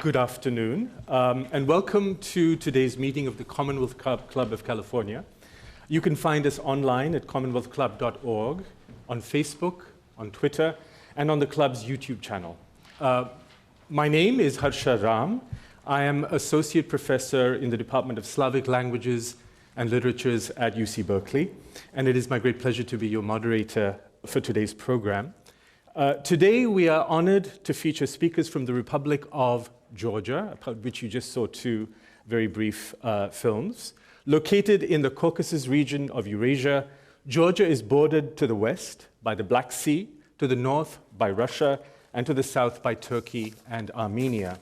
Good afternoon, and welcome to today's meeting of the Commonwealth Club of California. You can find us online at commonwealthclub.org, on Facebook, on Twitter, and on the club's YouTube channel. My name is Harsha Ram. I am Associate Professor in the Department of Slavic Languages and Literatures at UC Berkeley, and it is my great pleasure to be your moderator for today's program. Today, we are honored to feature speakers from the Republic of Georgia, about which you just saw two very brief films. Located in the Caucasus region of Eurasia, Georgia is bordered to the west by the Black Sea, to the north by Russia, and to the south by Turkey and Armenia.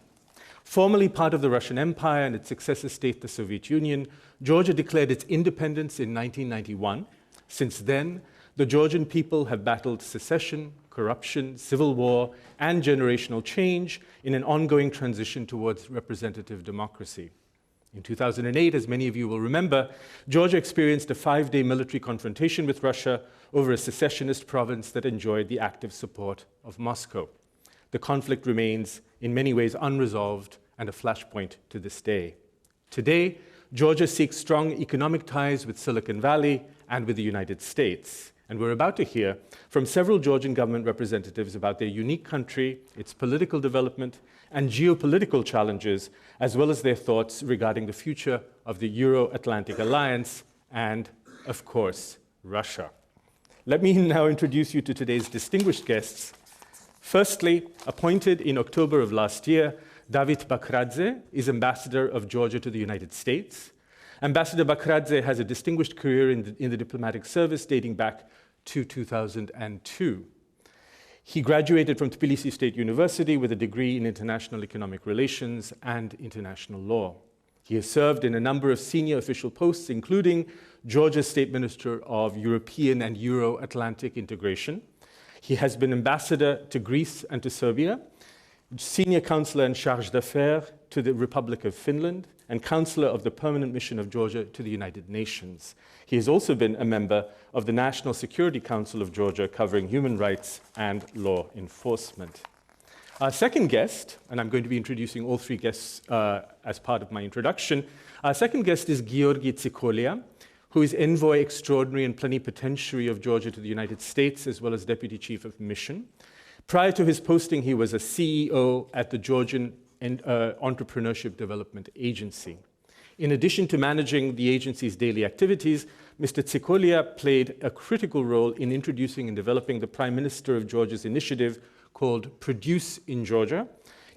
Formerly part of the Russian Empire and its successor state, the Soviet Union, Georgia declared its independence in 1991. Since then, the Georgian people have battled secession, corruption, civil war, and generational change in an ongoing transition towards representative democracy. In 2008, as many of you will remember, Georgia experienced a 5-day military confrontation with Russia over a secessionist province that enjoyed the active support of Moscow. The conflict remains, in many ways, unresolved and a flashpoint to this day. Today, Georgia seeks strong economic ties with Silicon Valley and with the United States. And we're about to hear from several Georgian government representatives about their unique country, its political development, and geopolitical challenges, as well as their thoughts regarding the future of the Euro-Atlantic Alliance and, of course, Russia. Let me now introduce you to today's distinguished guests. Firstly, appointed in October of last year, David Bakradze is Ambassador of Georgia to the United States. Ambassador Bakradze has a distinguished career in the diplomatic service dating back to 2002. He graduated from Tbilisi State University with a degree in international economic relations and international law. He has served in a number of senior official posts, including Georgia's State Minister of European and Euro-Atlantic Integration. He has been ambassador to Greece and to Serbia, senior counselor in charge d'affaires to the Republic of Finland, and counselor of the Permanent Mission of Georgia to the United Nations. He has also been a member of the National Security Council of Georgia, covering human rights and law enforcement. Our second guest, and I'm going to be introducing all three guests as part of my introduction. Our second guest is Giorgi Tsikolia, who is Envoy Extraordinary and Plenipotentiary of Georgia to the United States, as well as Deputy Chief of Mission. Prior to his posting, he was a CEO at the Georgian Entrepreneurship Development Agency. In addition to managing the agency's daily activities, Mr. Tsikolia played a critical role in introducing and developing the Prime Minister of Georgia's initiative called Produce in Georgia,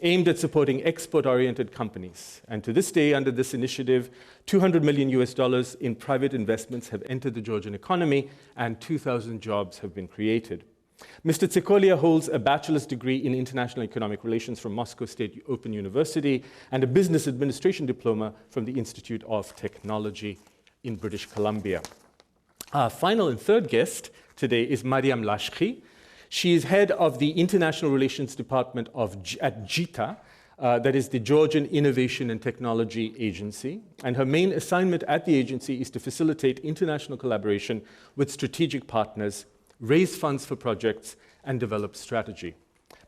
aimed at supporting export-oriented companies. And to this day, under this initiative, $200 million in private investments have entered the Georgian economy, and 2,000 jobs have been created. Mr. Tsikolia holds a bachelor's degree in international economic relations from Moscow State Open University and a business administration diploma from the Institute of Technology in British Columbia. Our final and third guest today is Mariam Lashki. She is head of the International Relations Department at JITA, that is the Georgian Innovation and Technology Agency, and her main assignment at the agency is to facilitate international collaboration with strategic partners, raise funds for projects, and develop strategy.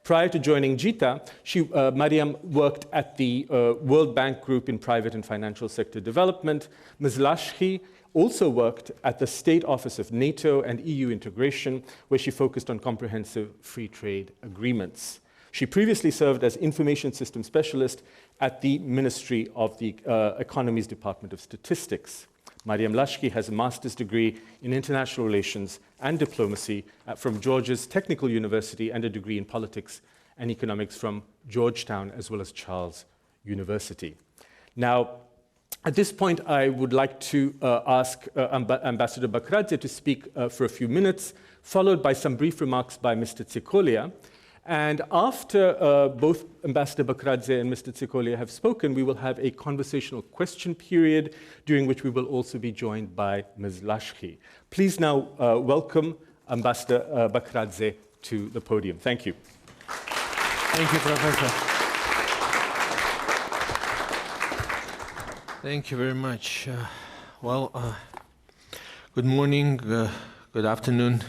Prior to joining JITA, Mariam worked at the World Bank Group in private and financial sector development. Ms. Lashki also worked at the State Office of NATO and EU integration, where she focused on comprehensive free trade agreements. She previously served as information system specialist at the Ministry of the Economy's Department of Statistics. Mariam Lashki has a master's degree in international relations and diplomacy from Georgia's Technical University and a degree in politics and economics from Georgetown, as well as Charles University. Now, at this point, I would like to ask Ambassador Bakradze to speak for a few minutes, followed by some brief remarks by Mr. Tsikolia. And after both Ambassador Bakradze and Mr. Tsikolia have spoken, we will have a conversational question period, during which we will also be joined by Ms. Lashki. Please now welcome Ambassador Bakradze to the podium. Thank you. Thank you, Professor. Thank you very much. Good morning, good afternoon.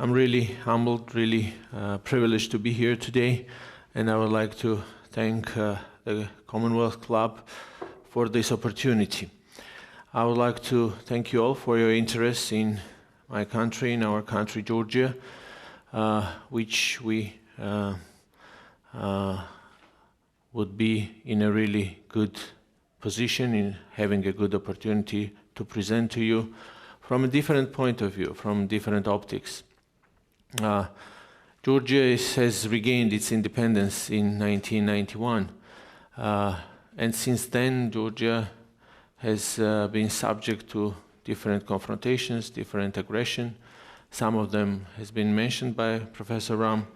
I'm really humbled, really privileged to be here today, and I would like to thank the Commonwealth Club for this opportunity. I would like to thank you all for your interest in my country, in our country, Georgia, which we would be in a really good position in having a good opportunity to present to you from a different point of view, from different optics. Georgia has regained its independence in 1991, and since then Georgia has been subject to different confrontations, different aggression. Some of them has been mentioned by Professor Ram,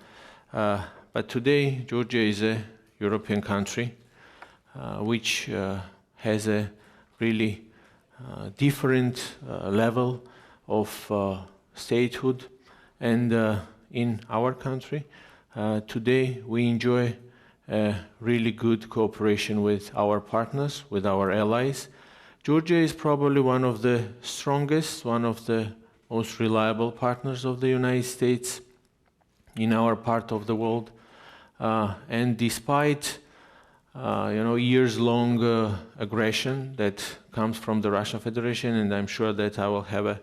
but today Georgia is a European country which has a really different level of statehood, and in our country today we enjoy a really good cooperation with our partners, with our allies. Georgia is probably one of the strongest, one of the most reliable partners of the United States in our part of the world, and despite years-long aggression that comes from the Russian Federation, and I'm sure that I will have an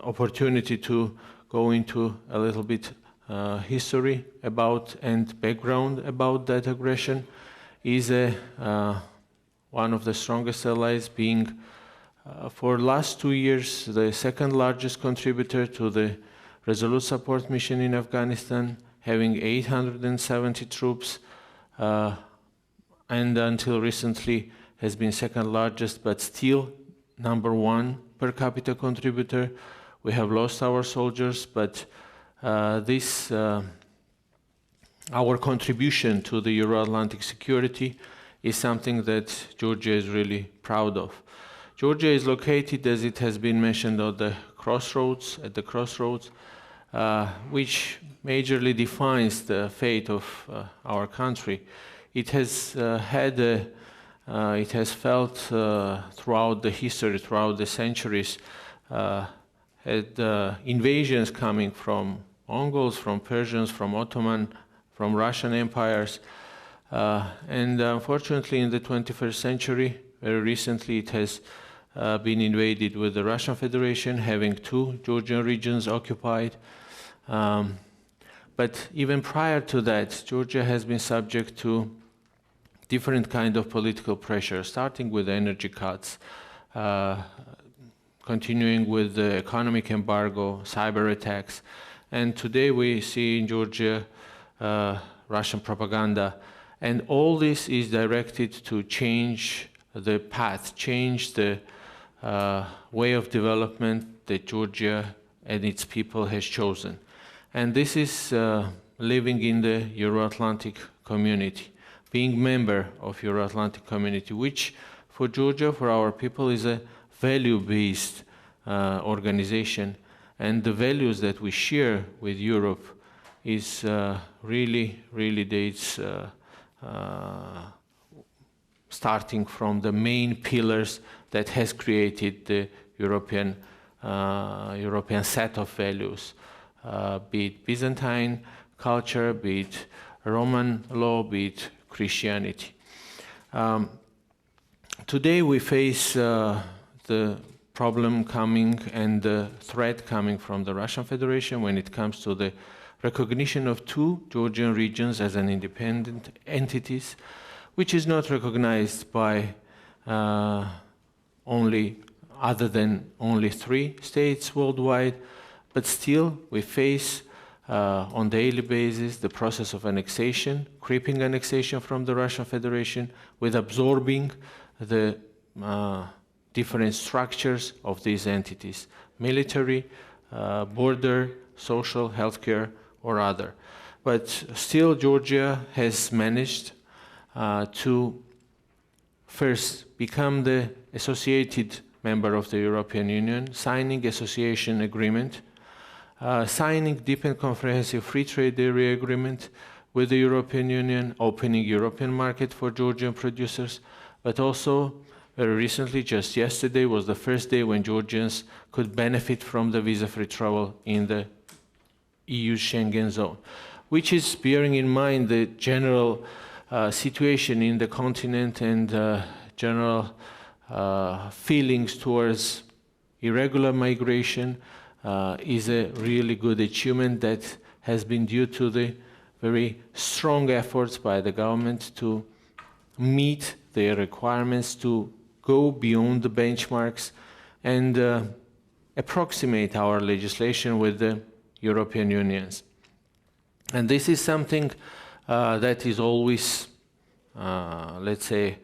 opportunity to go into a little bit history about and background about that aggression, is one of the strongest allies, being for the last 2 years the second largest contributor to the Resolute Support Mission in Afghanistan, having 870 troops, and until recently has been second largest, but still number one per capita contributor. We have lost our soldiers, but our contribution to the Euro-Atlantic security is something that Georgia is really proud of. Georgia is located, as it has been mentioned, at the crossroads, which majorly defines the fate of our country. It has felt throughout the history, throughout the centuries, had invasions coming from Mongols, from Persians, from Ottoman, from Russian empires, and unfortunately in the 21st century, very recently it has been invaded with the Russian Federation, having 2 Georgian regions occupied. But even prior to that, Georgia has been subject to different kind of political pressure, starting with energy cuts, continuing with the economic embargo, cyber attacks, and today we see in Georgia Russian propaganda, and all this is directed to change the path, change the way of development that Georgia and its people has chosen. And this is living in the Euro-Atlantic community, being member of Euro-Atlantic community, which for Georgia, for our people, is a value-based organization, and the values that we share with Europe is really dates starting from the main pillars that has created the European set of values, be it Byzantine culture, be it Roman law, be it Christianity. Today we face the problem coming and the threat coming from the Russian Federation when it comes to the recognition of 2 Georgian regions as an independent entities, which is not recognized by other than only 3 states worldwide, but still we face on daily basis the process of annexation, creeping annexation from the Russian Federation, with absorbing the different structures of these entities, military, border, social, healthcare, or other. But still Georgia has managed to first become the associated member of the European Union, signing association agreement, signing deep and comprehensive free trade area agreement with the European Union, opening European market for Georgian producers, but also very recently, just yesterday, was the first day when Georgians could benefit from the visa-free travel in the EU Schengen zone, which is bearing in mind the general situation in the continent and general feelings towards irregular migration is a really good achievement that has been due to the very strong efforts by the government to meet their requirements, to go beyond the benchmarks and approximate our legislation with the European Union's. And this is something that is always, let's say,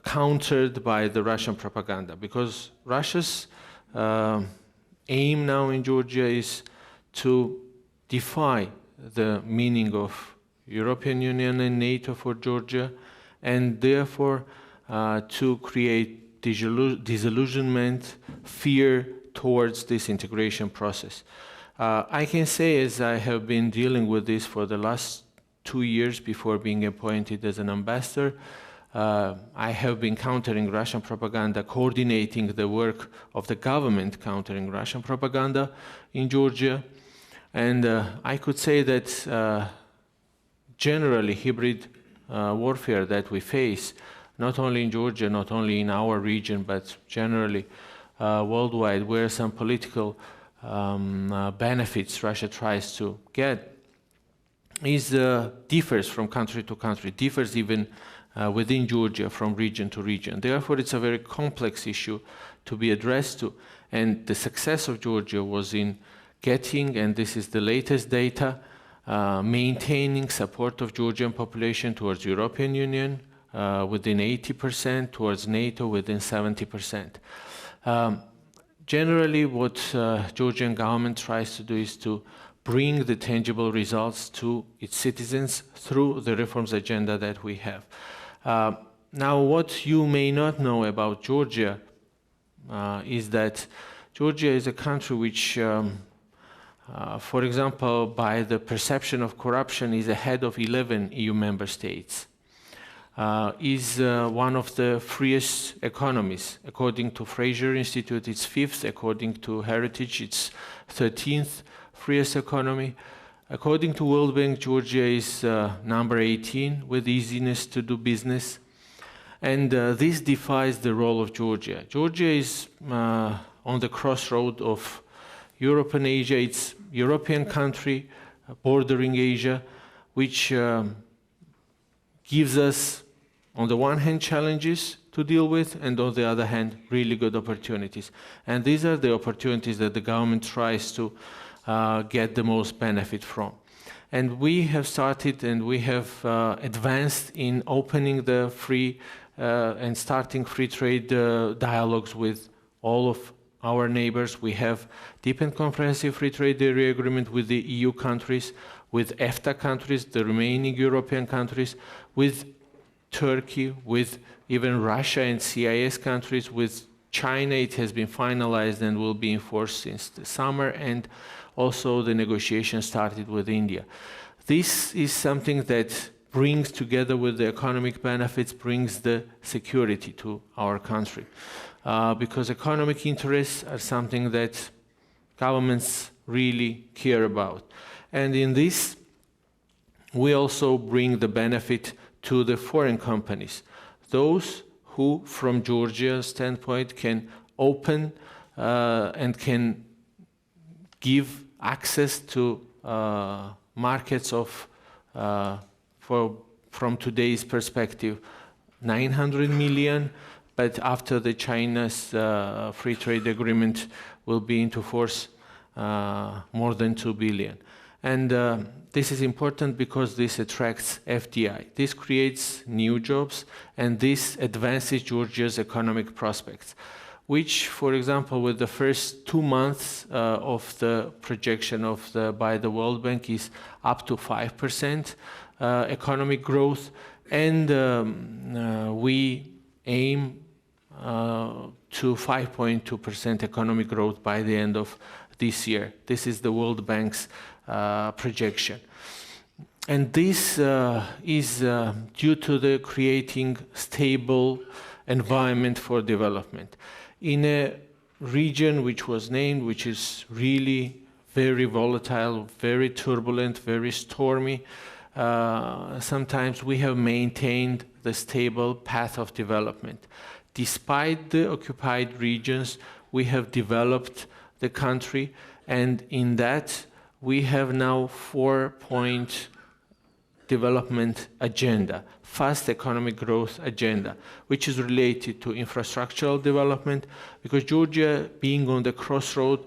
countered by the Russian propaganda, because Russia's aim now in Georgia is to defy the meaning of European Union and NATO for Georgia, and therefore to create disillusionment, fear towards this integration process. I can say, as I have been dealing with this for the last 2 years before being appointed as an ambassador, I have been countering Russian propaganda, coordinating the work of the government countering Russian propaganda in Georgia. And I could say that generally hybrid warfare that we face, not only in Georgia, not only in our region, but generally worldwide, where some political benefits Russia tries to get, differs from country to country, differs even within Georgia from region to region. Therefore, it's a very complex issue to be addressed to. And the success of Georgia was in getting, and this is the latest data, maintaining support of Georgian population towards European Union within 80%, towards NATO within 70%. Generally, what Georgian government tries to do is to bring the tangible results to its citizens through the reforms agenda that we have. Now, what you may not know about Georgia is that Georgia is a country which, for example, by the perception of corruption, is ahead of 11 EU member states. Is one of the freest economies. According to Fraser Institute, it's 5th. According to Heritage, it's 13th freest economy. According to World Bank, Georgia is number 18 with easiness to do business. And this defies the role of Georgia. Georgia is on the crossroad of Europe and Asia. It's a European country bordering Asia, which gives us, on the one hand, challenges to deal with, and on the other hand, really good opportunities. And these are the opportunities that the government tries to get the most benefit from. And we have started and we have advanced in opening the free and starting free trade dialogues with all of our neighbors. We have deep and comprehensive free trade area agreement with the EU countries, with EFTA countries, the remaining European countries, with Turkey, with even Russia and CIS countries, with China. It has been finalized and will be enforced since the summer, and also the negotiations started with India. This is something that brings together with the economic benefits, brings the security to our country. Because economic interests are something that governments really care about. And in this, we also bring the benefit to the foreign companies, those who, from Georgia's standpoint, can open and can give access to markets of, from today's perspective, 900 million, but after the China's free trade agreement will be into force, more than 2 billion. And this is important because this attracts FDI. This creates new jobs, and this advances Georgia's economic prospects, which, for example, with the first 2 months of the projection of by the World Bank is up to 5% economic growth, and we aim to 5.2% economic growth by the end of this year. This is the World Bank's projection. And this is due to the creating stable environment for development. In a region which was named, which is really very volatile, very turbulent, very stormy, sometimes we have maintained the stable path of development. Despite the occupied regions, we have developed the country, and in that we have now 4-point development agenda, fast economic growth agenda, which is related to infrastructural development, because Georgia, being on the crossroad,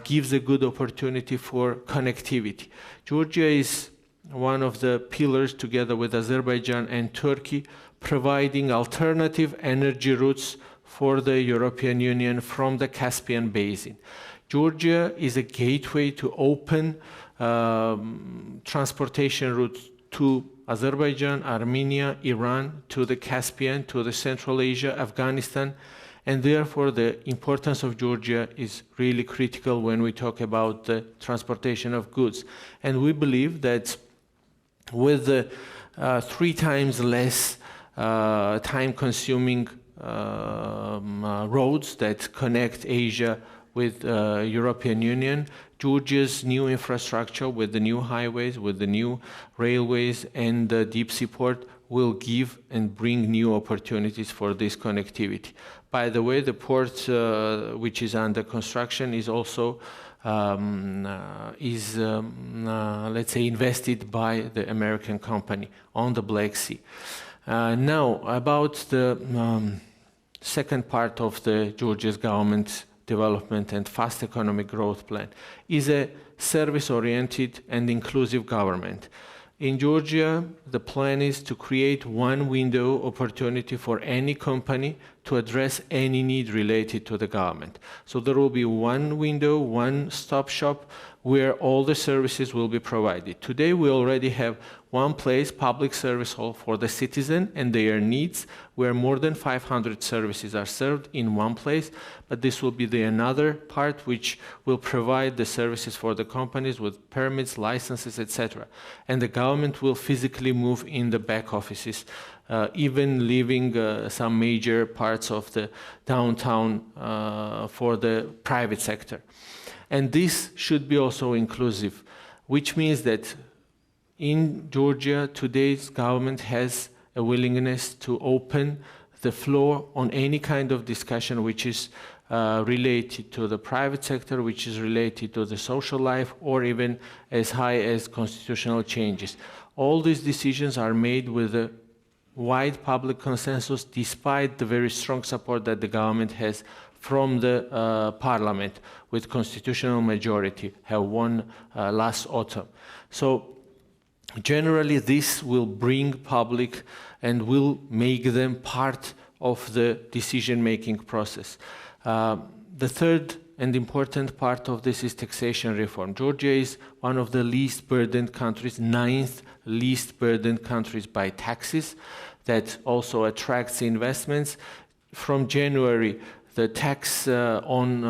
gives a good opportunity for connectivity. Georgia is one of the pillars, together with Azerbaijan and Turkey, providing alternative energy routes for the European Union from the Caspian Basin. Georgia is a gateway to open transportation routes to Azerbaijan, Armenia, Iran, to the Caspian, to the Central Asia, Afghanistan, and therefore the importance of Georgia is really critical when we talk about the transportation of goods. And we believe that with the 3 times less time-consuming roads that connect Asia with European Union, Georgia's new infrastructure with the new highways, with the new railways and the deep sea port will give and bring new opportunities for this connectivity. By the way, the port which is under construction is also let's say, invested by the American company on the Black Sea. Now, about the second part of the Georgia's government development and fast economic growth plan is a service-oriented and inclusive government. In Georgia, the plan is to create one window opportunity for any company to address any need related to the government. So there will be one window, one-stop shop, where all the services will be provided. Today, we already have one place, public service hall for the citizen and their needs, where more than 500 services are served in one place. But this will be the another part which will provide the services for the companies with permits, licenses, etc. And the government will physically move in the back offices, even leaving some major parts of the downtown for the private sector. And this should be also inclusive, which means that in Georgia, today's government has a willingness to open the floor on any kind of discussion which is related to the private sector, which is related to the social life, or even as high as constitutional changes. All these decisions are made with a wide public consensus, despite the very strong support that the government has from the parliament, with constitutional majority, have won last autumn. So generally this will bring public and will make them part of the decision-making process. The third and important part of this is taxation reform. Georgia is one of the least burdened countries, 9th least burdened countries by taxes. That also attracts investments. From January, the tax on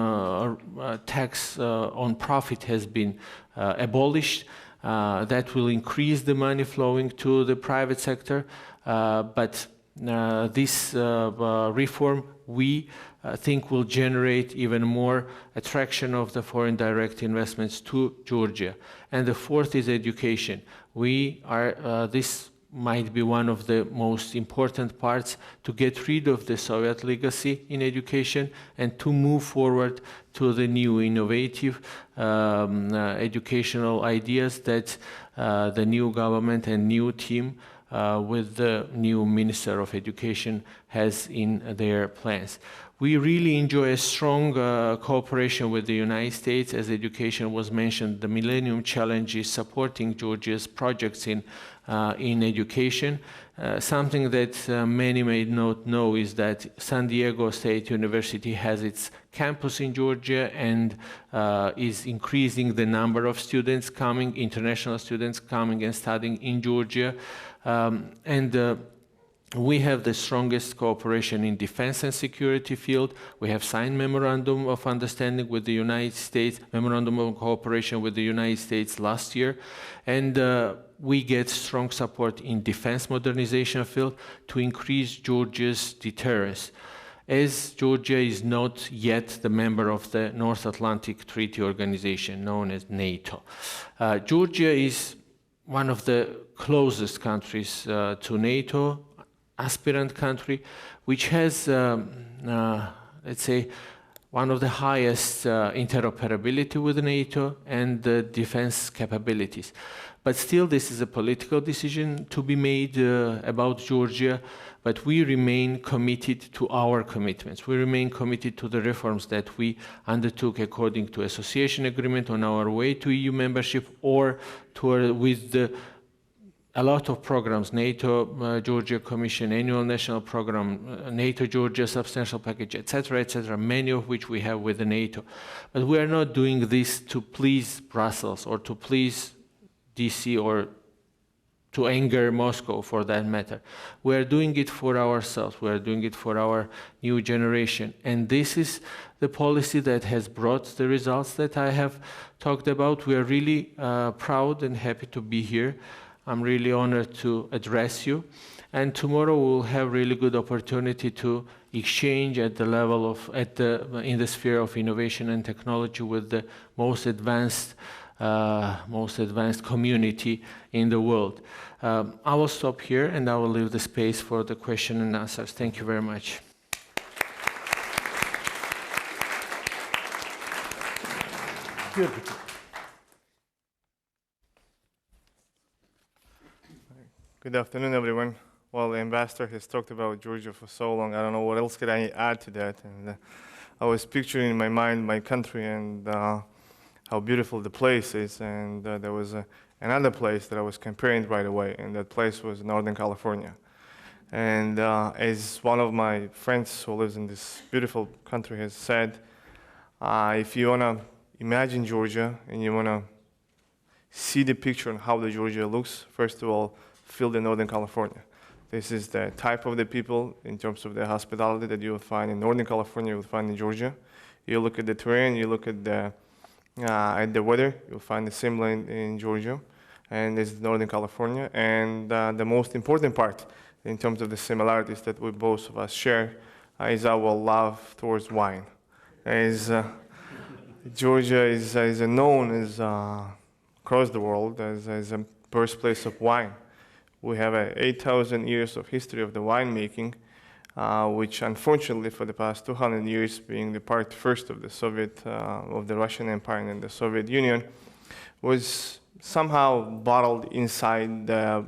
profit has been abolished. That will increase the money flowing to the private sector. But this reform, we think, will generate even more attraction of the foreign direct investments to Georgia. And the fourth is education. This might be one of the most important parts to get rid of the Soviet legacy in education and to move forward to the new innovative educational ideas that the new government and new team with the new Minister of Education has in their plans. We really enjoy a strong cooperation with the United States. As education was mentioned, the Millennium Challenge is supporting Georgia's projects in education. Something that many may not know is that San Diego State University has its campus in Georgia and is increasing the number of students coming, international students coming and studying in Georgia. We have the strongest cooperation in defense and security field. We have signed memorandum of understanding with the United States, memorandum of cooperation with the United States last year. And we get strong support in defense modernization field to increase Georgia's deterrence. As Georgia is not yet the member of the North Atlantic Treaty Organization, known as NATO. Georgia is one of the closest countries to NATO, aspirant country, which has, let's say, one of the highest interoperability with NATO and defense capabilities. But still, this is a political decision to be made about Georgia, but we remain committed to our commitments. We remain committed to the reforms that we undertook according to association agreement on our way to EU membership, or with a lot of programs, NATO Georgia Commission, Annual National Program, NATO Georgia Substantial Package, etc., many of which we have with the NATO. But we are not doing this to please Brussels or to please DC or to anger Moscow, for that matter. We are doing it for ourselves. We are doing it for our new generation. And this is the policy that has brought the results that I have talked about. We are really proud and happy to be here. I'm really honored to address you. And tomorrow we'll have really good opportunity to exchange at the level of, in the sphere of innovation and technology with the most advanced community in the world. I will stop here and I will leave the space for the question and answers. Thank you very much. Good. Good afternoon, everyone. Well, the ambassador has talked about Georgia for so long. I don't know what else could I add to that. And I was picturing in my mind my country and how beautiful the place is. And there was another place that I was comparing right away, and that place was Northern California. And as one of my friends who lives in this beautiful country has said, if you want to imagine Georgia and you want to see the picture on how the Georgia looks, first of all, feel the Northern California. This is the type of the people in terms of the hospitality that you will find in Northern California, you will find in Georgia. You look at the terrain, you look at the weather, you'll find the similar in Georgia, and this is Northern California. And the most important part in terms of the similarities that we both of us share is our love towards wine. Georgia is known as across the world as a birthplace of wine. We have 8,000 years of history of the winemaking, which unfortunately for the past 200 years, being the part first of the of the Russian Empire and the Soviet Union, was somehow bottled inside the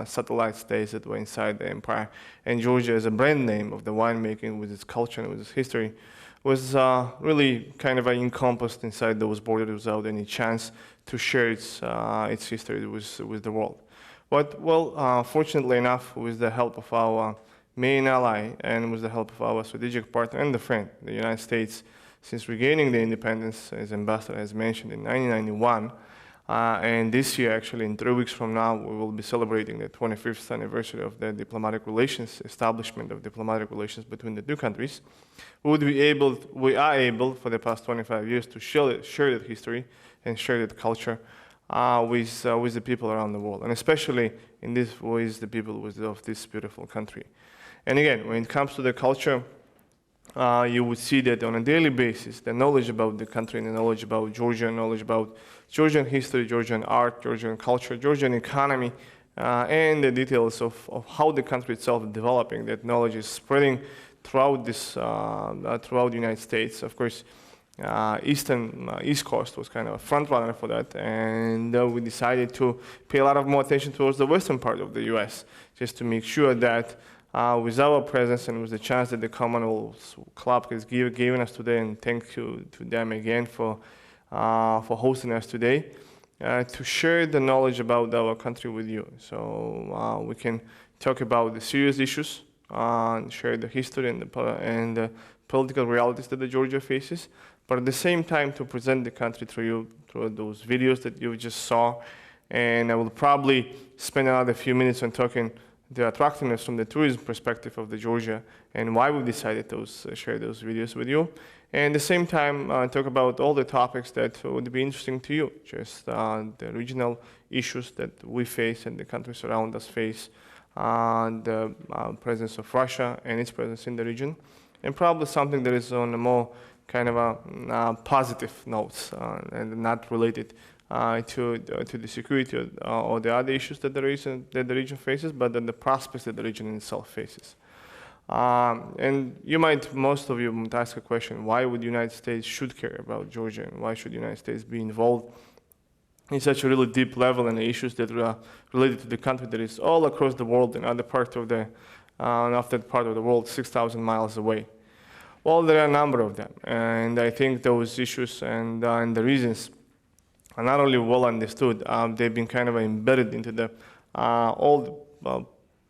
satellite states that were inside the empire. And Georgia, as a brand name of the winemaking with its culture and with its history, was really kind of encompassed inside those borders without any chance to share its history with the world. But, well, fortunately enough, with the help of our main ally and with the help of our strategic partner and the friend, the United States, since regaining the independence, as Ambassador has mentioned, in 1991, and this year, actually, in 3 weeks from now, we will be celebrating the 25th anniversary of the diplomatic relations, establishment of diplomatic relations between the two countries. We are able, for the past 25 years, to share that history and share that culture with the people around the world, and especially in this with the people of this beautiful country. And again, when it comes to the culture, you would see that on a daily basis, the knowledge about the country, and the knowledge about Georgia, knowledge about Georgian history, Georgian art, Georgian culture, Georgian economy, and the details of how the country itself is developing. That knowledge is spreading throughout the United States. Of course, East Coast was kind of a front runner for that, and we decided to pay a lot of more attention towards the western part of the U.S., just to make sure that with our presence and with the chance that the Commonwealth Club has given us today, and thank you to them again for hosting us today, to share the knowledge about our country with you. So we can talk about the serious issues, share the history and the political realities that the Georgia faces, but at the same time to present the country through those videos that you just saw. And I will probably spend another few minutes on talking the attractiveness from the tourism perspective of the Georgia and why we decided to share those videos with you. And at the same time, talk about all the topics that would be interesting to you, just the regional issues that we face and the countries around us face, the presence of Russia and its presence in the region, and probably something that is on a more kind of a positive notes and not related to the security or the other issues that the region faces, but then the prospects that the region itself faces. And most of you might ask a question: why would the United States should care about Georgia, and why should the United States be involved in such a really deep level and issues that are related to the country that is all across the world and other part of the world, 6,000 miles away? Well, there are a number of them, and I think those issues and the reasons are not only well understood, they've been kind of embedded into the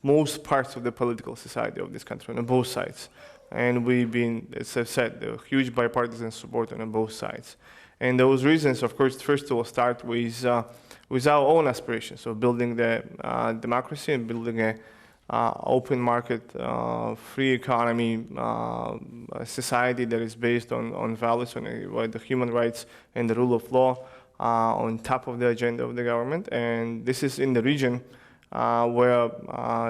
most parts of the political society of this country on both sides. And we've been, as I've said, a huge bipartisan support on both sides. And those reasons, of course, first of all, start with our own aspirations of building the democracy and building a open market, free economy, a society that is based on values, on the human rights and the rule of law on top of the agenda of the government. And this is in the region where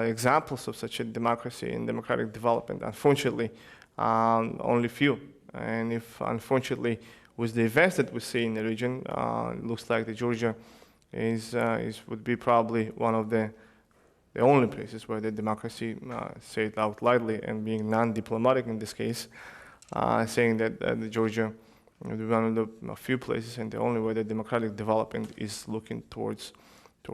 examples of such a democracy and democratic development, unfortunately, only few. And if, unfortunately, with the events that we see in the region, it looks like the Georgia would be probably one of the only places where the democracy, say it out loudly and being non-diplomatic in this case, saying that the Georgia would be one of the few places and the only way the democratic development is looking towards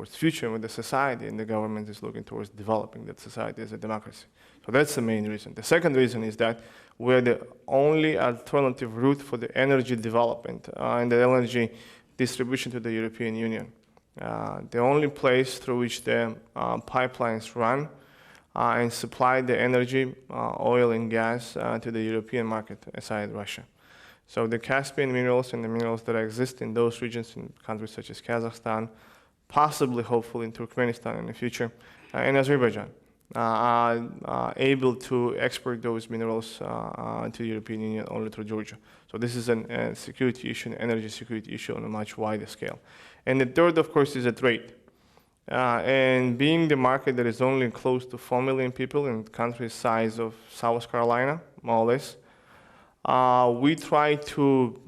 future, with the society and the government is looking towards developing that society as a democracy. So that's the main reason. The second reason is that we're the only alternative route for the energy development and the energy distribution to the European Union. The only place through which the pipelines run and supply the energy, oil and gas to the European market aside Russia. So the Caspian minerals and the minerals that exist in those regions in countries such as Kazakhstan, possibly, hopefully, in Turkmenistan in the future, and Azerbaijan, are able to export those minerals to the European Union only through Georgia. So this is a security issue, an energy security issue on a much wider scale. And the third, of course, is a trade. And being the market that is only close to 4 million people in the country size of South Carolina, more or less, we try to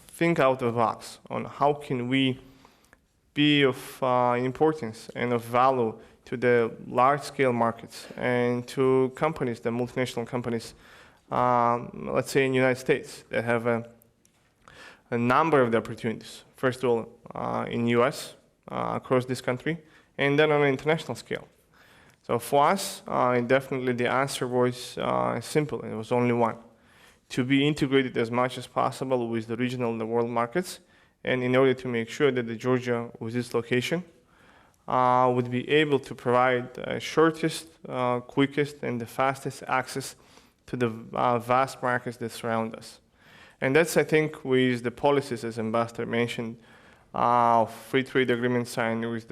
think out of the box on how can we be of importance and of value to the large-scale markets and to companies, the multinational companies, let's say in the United States, that have a number of the opportunities. First of all, in the US, across this country, and then on an international scale. So for us, definitely the answer was simple, and it was only one: to be integrated as much as possible with the regional and the world markets, and in order to make sure that the Georgia, with its location, would be able to provide the shortest, quickest, and the fastest access to the vast markets that surround us. And that's, I think, with the policies, as Ambassador mentioned, free trade agreement signed with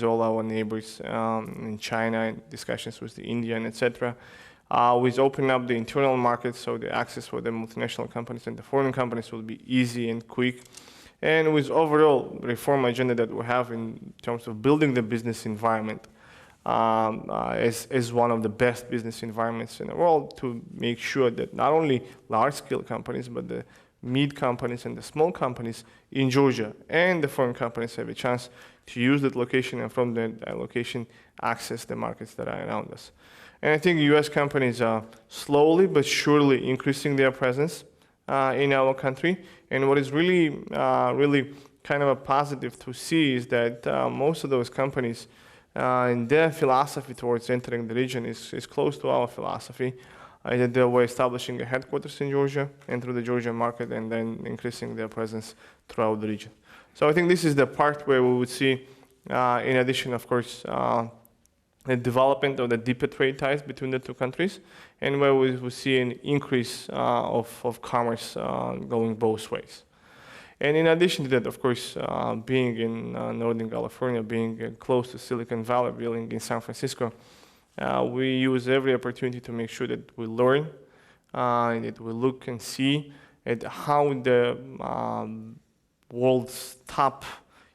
all our neighbors in China, and discussions with the Indian, etc. With opening up the internal market, so the access for the multinational companies and the foreign companies will be easy and quick. And with overall reform agenda that we have in terms of building the business environment as one of the best business environments in the world, to make sure that not only large-scale companies, but the mid companies and the small companies in Georgia and the foreign companies have a chance to use that location, and from that location access the markets that are around us. And I think US companies are slowly but surely increasing their presence in our country. And what is really kind of a positive to see is that most of those companies and their philosophy towards entering the region is close to our philosophy. That they were establishing a headquarters in Georgia and through the Georgian market, and then increasing their presence throughout the region. So I think this is the part where we would see, in addition, of course, the development of the deeper trade ties between the two countries, and where we will see an increase of commerce going both ways. And in addition to that, of course, being in Northern California, being close to Silicon Valley, being in San Francisco, we use every opportunity to make sure that we learn, and that we look and see at how the world's top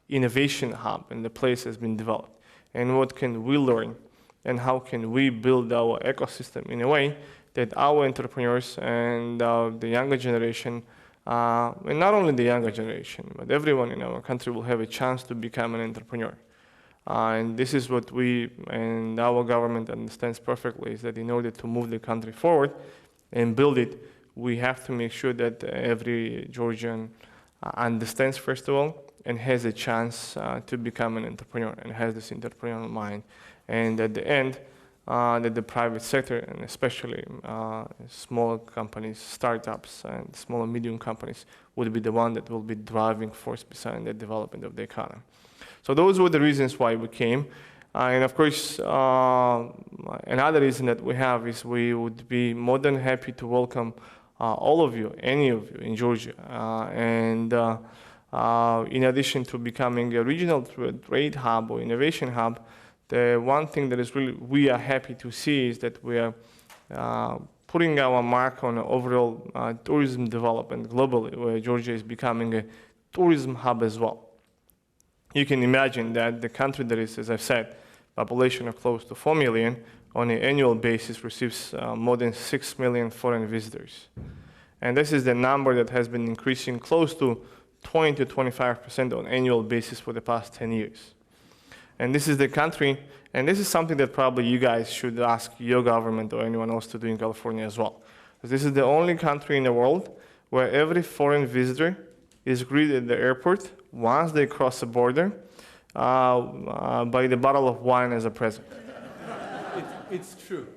innovation hub and the place has been developed, and what can we learn, and how can we build our ecosystem in a way that our entrepreneurs and the younger generation And not only the younger generation, but everyone in our country will have a chance to become an entrepreneur. And this is what we and our government understands perfectly, is that in order to move the country forward and build it, we have to make sure that every Georgian understands, first of all, and has a chance to become an entrepreneur and has this entrepreneurial mind. And at the end, that the private sector, and especially small companies, startups, and small and medium companies, will be the one that will be driving force behind the development of the economy. So those were the reasons why we came. And of course, another reason that we have is we would be more than happy to welcome all of you, any of you in Georgia. In addition to becoming a regional trade hub or innovation hub, the one thing that is really we are happy to see is that we are putting our mark on overall tourism development globally, where Georgia is becoming a tourism hub as well. You can imagine that the country that is, as I've said, population of close to 4 million on an annual basis receives more than 6 million foreign visitors. And this is the number that has been increasing close to 20 to 25% on an annual basis for the past 10 years. And this is the country, and this is something that probably you guys should ask your government or anyone else to do in California as well. Because this is the only country in the world where every foreign visitor is greeted at the airport once they cross the border by the bottle of wine as a present. It's true.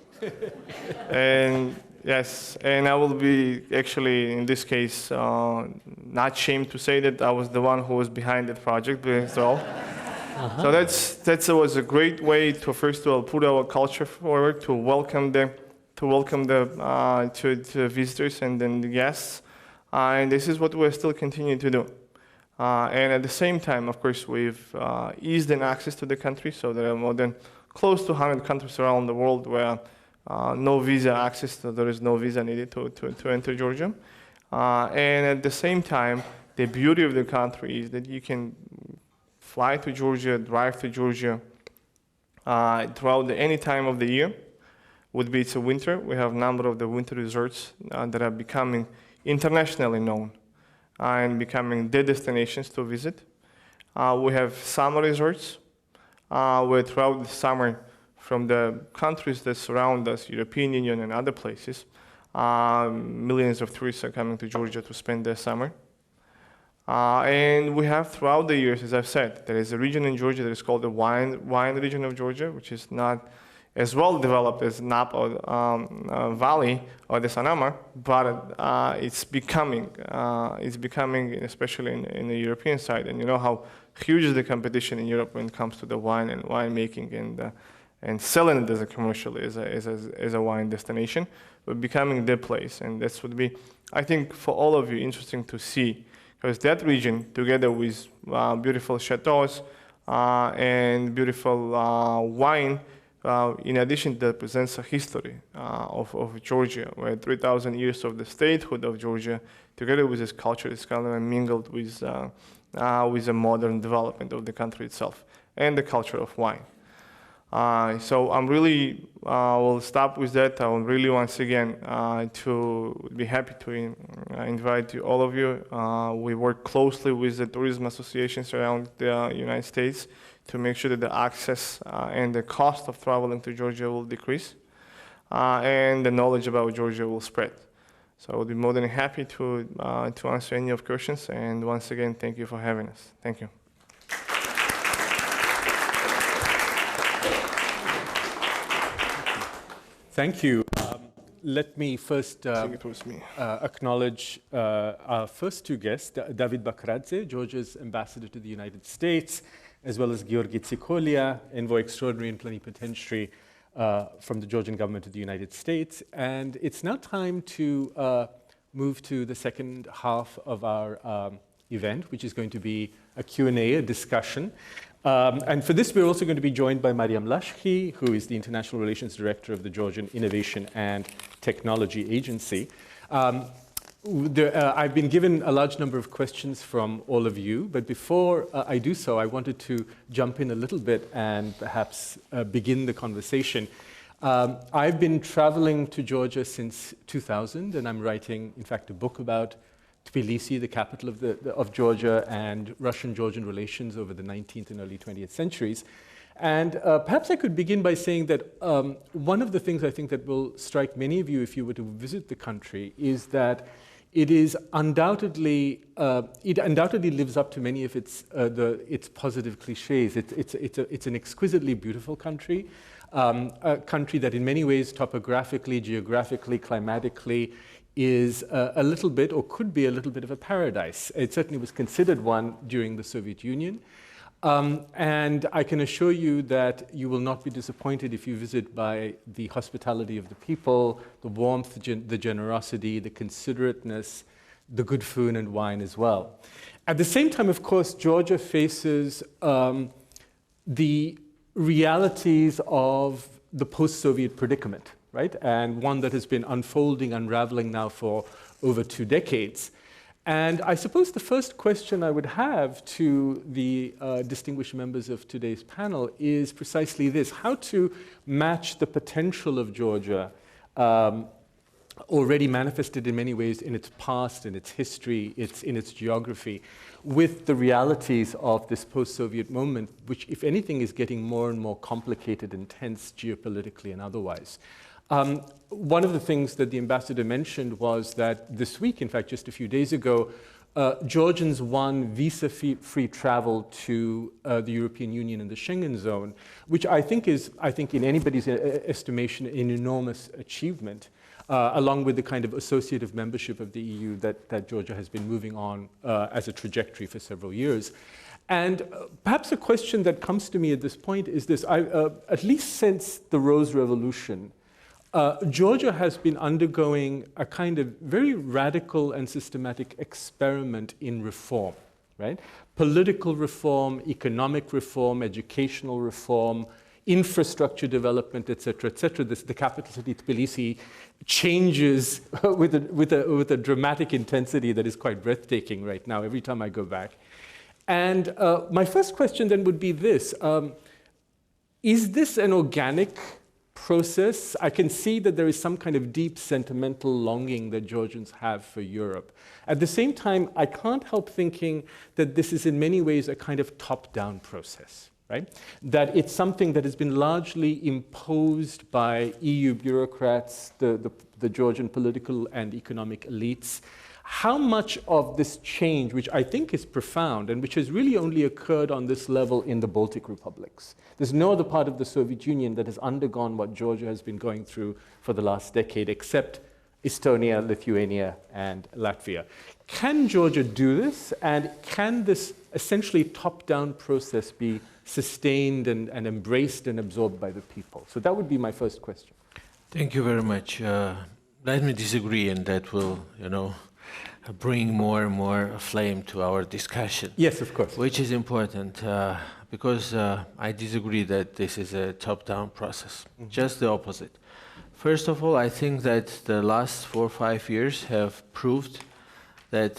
And yes, and I will be actually, in this case, not ashamed to say that I was the one who was behind that project as well. So that was a great way to first of all put our culture forward, to welcome the visitors and then the guests, and this is what we're still continuing to do. And at the same time, of course, we've eased in access to the country, so there are more than close to 100 countries around the world where no visa access, so there is no visa needed to enter Georgia. And at the same time, the beauty of the country is that you can fly to Georgia, drive to Georgia throughout any time of the year. Would be it's a winter. We have a number of the winter resorts that are becoming internationally known and becoming the destinations to visit. We have summer resorts where throughout the summer, from the countries that surround us, European Union and other places, millions of tourists are coming to Georgia to spend their summer. And we have throughout the years, as I've said, there is a region in Georgia that is called the wine region of Georgia, which is not as well developed as Napa Valley or the Sanama, but it's becoming, especially in the European side. And you know how huge is the competition in Europe when it comes to the wine and winemaking and selling it as a commercial, as a wine destination, but becoming the place. And this would be, I think, for all of you, interesting to see. Because that region, together with beautiful chateaus and beautiful wine, in addition, that presents a history of Georgia, where 3,000 years of the statehood of Georgia, together with this culture, is kind of mingled with the modern development of the country itself and the culture of wine. So I'm really, will stop with that. I will really once again to be happy to invite all of you. We work closely with the tourism associations around the United States to make sure that the access and the cost of traveling to Georgia will decrease and the knowledge about Georgia will spread. So I would be more than happy to answer any of your questions. And once again, thank you for having us. Thank you. Thank you. Let me first acknowledge our first two guests, David Bakradze, Georgia's ambassador to the United States, as well as Georgi Tsikolia, envoy extraordinary and plenipotentiary from the Georgian government to the United States. And it's now time to move to the second half of our event, which is going to be a Q&A, a discussion. And for this, we're also going to be joined by Mariam Lashki, who is the International Relations Director of the Georgian Innovation and Technology Agency. I've been given a large number of questions from all of you, but before I do so, I wanted to jump in a little bit and perhaps begin the conversation. I've been traveling to Georgia since 2000, and I'm writing, in fact, a book about Tbilisi, the capital of Georgia, and Russian-Georgian relations over the 19th and early 20th centuries. And perhaps I could begin by saying that one of the things I think that will strike many of you if you were to visit the country is that it undoubtedly lives up to many of its positive cliches. It's an exquisitely beautiful country, a country that in many ways topographically, geographically, climatically is a little bit, or could be a little bit of a paradise. It certainly was considered one during the Soviet Union. And I can assure you that you will not be disappointed if you visit by the hospitality of the people, the warmth, the generosity, the considerateness, the good food and wine as well. At the same time, of course, Georgia faces the realities of the post-Soviet predicament, right? And one that has been unfolding, unraveling now for over 2 decades. And I suppose the first question I would have to the distinguished members of today's panel is precisely this: how to match the potential of Georgia, already manifested in many ways in its past, in its history, in its geography, with the realities of this post-Soviet moment, which, if anything, is getting more and more complicated and tense geopolitically and otherwise. One of the things that the ambassador mentioned was that this week, in fact, just a few days ago, Georgians won visa-free travel to the European Union and the Schengen zone, which I think is, in anybody's estimation, an enormous achievement, along with the kind of associative membership of the EU that Georgia has been moving on as a trajectory for several years. And perhaps a question that comes to me at this point is this: at least since the Rose Revolution, Georgia has been undergoing a kind of very radical and systematic experiment in reform, right? Political reform, economic reform, educational reform, infrastructure development, et cetera, et cetera. The capital city, Tbilisi, changes with a dramatic intensity that is quite breathtaking right now every time I go back. And my first question then would be this: is this an organic process? I can see that there is some kind of deep sentimental longing that Georgians have for Europe. At the same time, I can't help thinking that this is in many ways a kind of top-down process, right? That it's something that has been largely imposed by EU bureaucrats, the Georgian political and economic elites. How much of this change, which I think is profound and which has really only occurred on this level in the Baltic republics? There's no other part of the Soviet Union that has undergone what Georgia has been going through for the last decade, except Estonia, Lithuania, and Latvia. Can Georgia do this? And can this essentially top-down process be sustained and embraced and absorbed by the people? So that would be my first question. Thank you very much. Let me disagree, and that will, bring more and more flame to our discussion. Yes, of course. Which is important, because I disagree that this is a top-down process. Mm-hmm. Just the opposite. First of all, I think that the last 4 or 5 years have proved that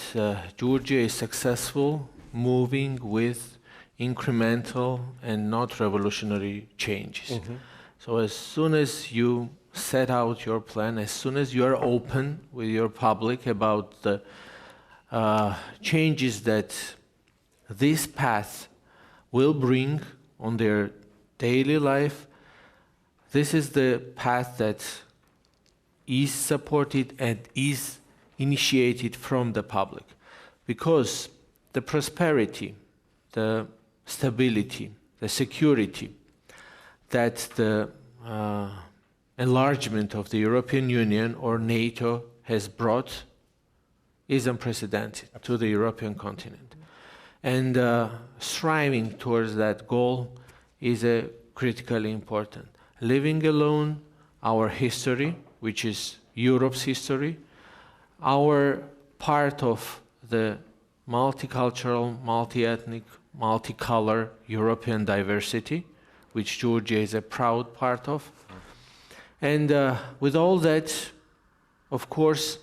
Georgia is successful moving with incremental and not revolutionary changes. Mm-hmm. So as soon as you set out your plan, as soon as you are open with your public about the changes that this path will bring on their daily life, this is the path that is supported and is initiated from the public. Because the prosperity, the stability, the security that the enlargement of the European Union or NATO has brought is unprecedented to the European continent. And striving towards that goal is critically important. Leaving alone our history, which is Europe's history, our part of the multicultural, multi-ethnic, multicolor European diversity, which Georgia is a proud part of. And with all that, of course,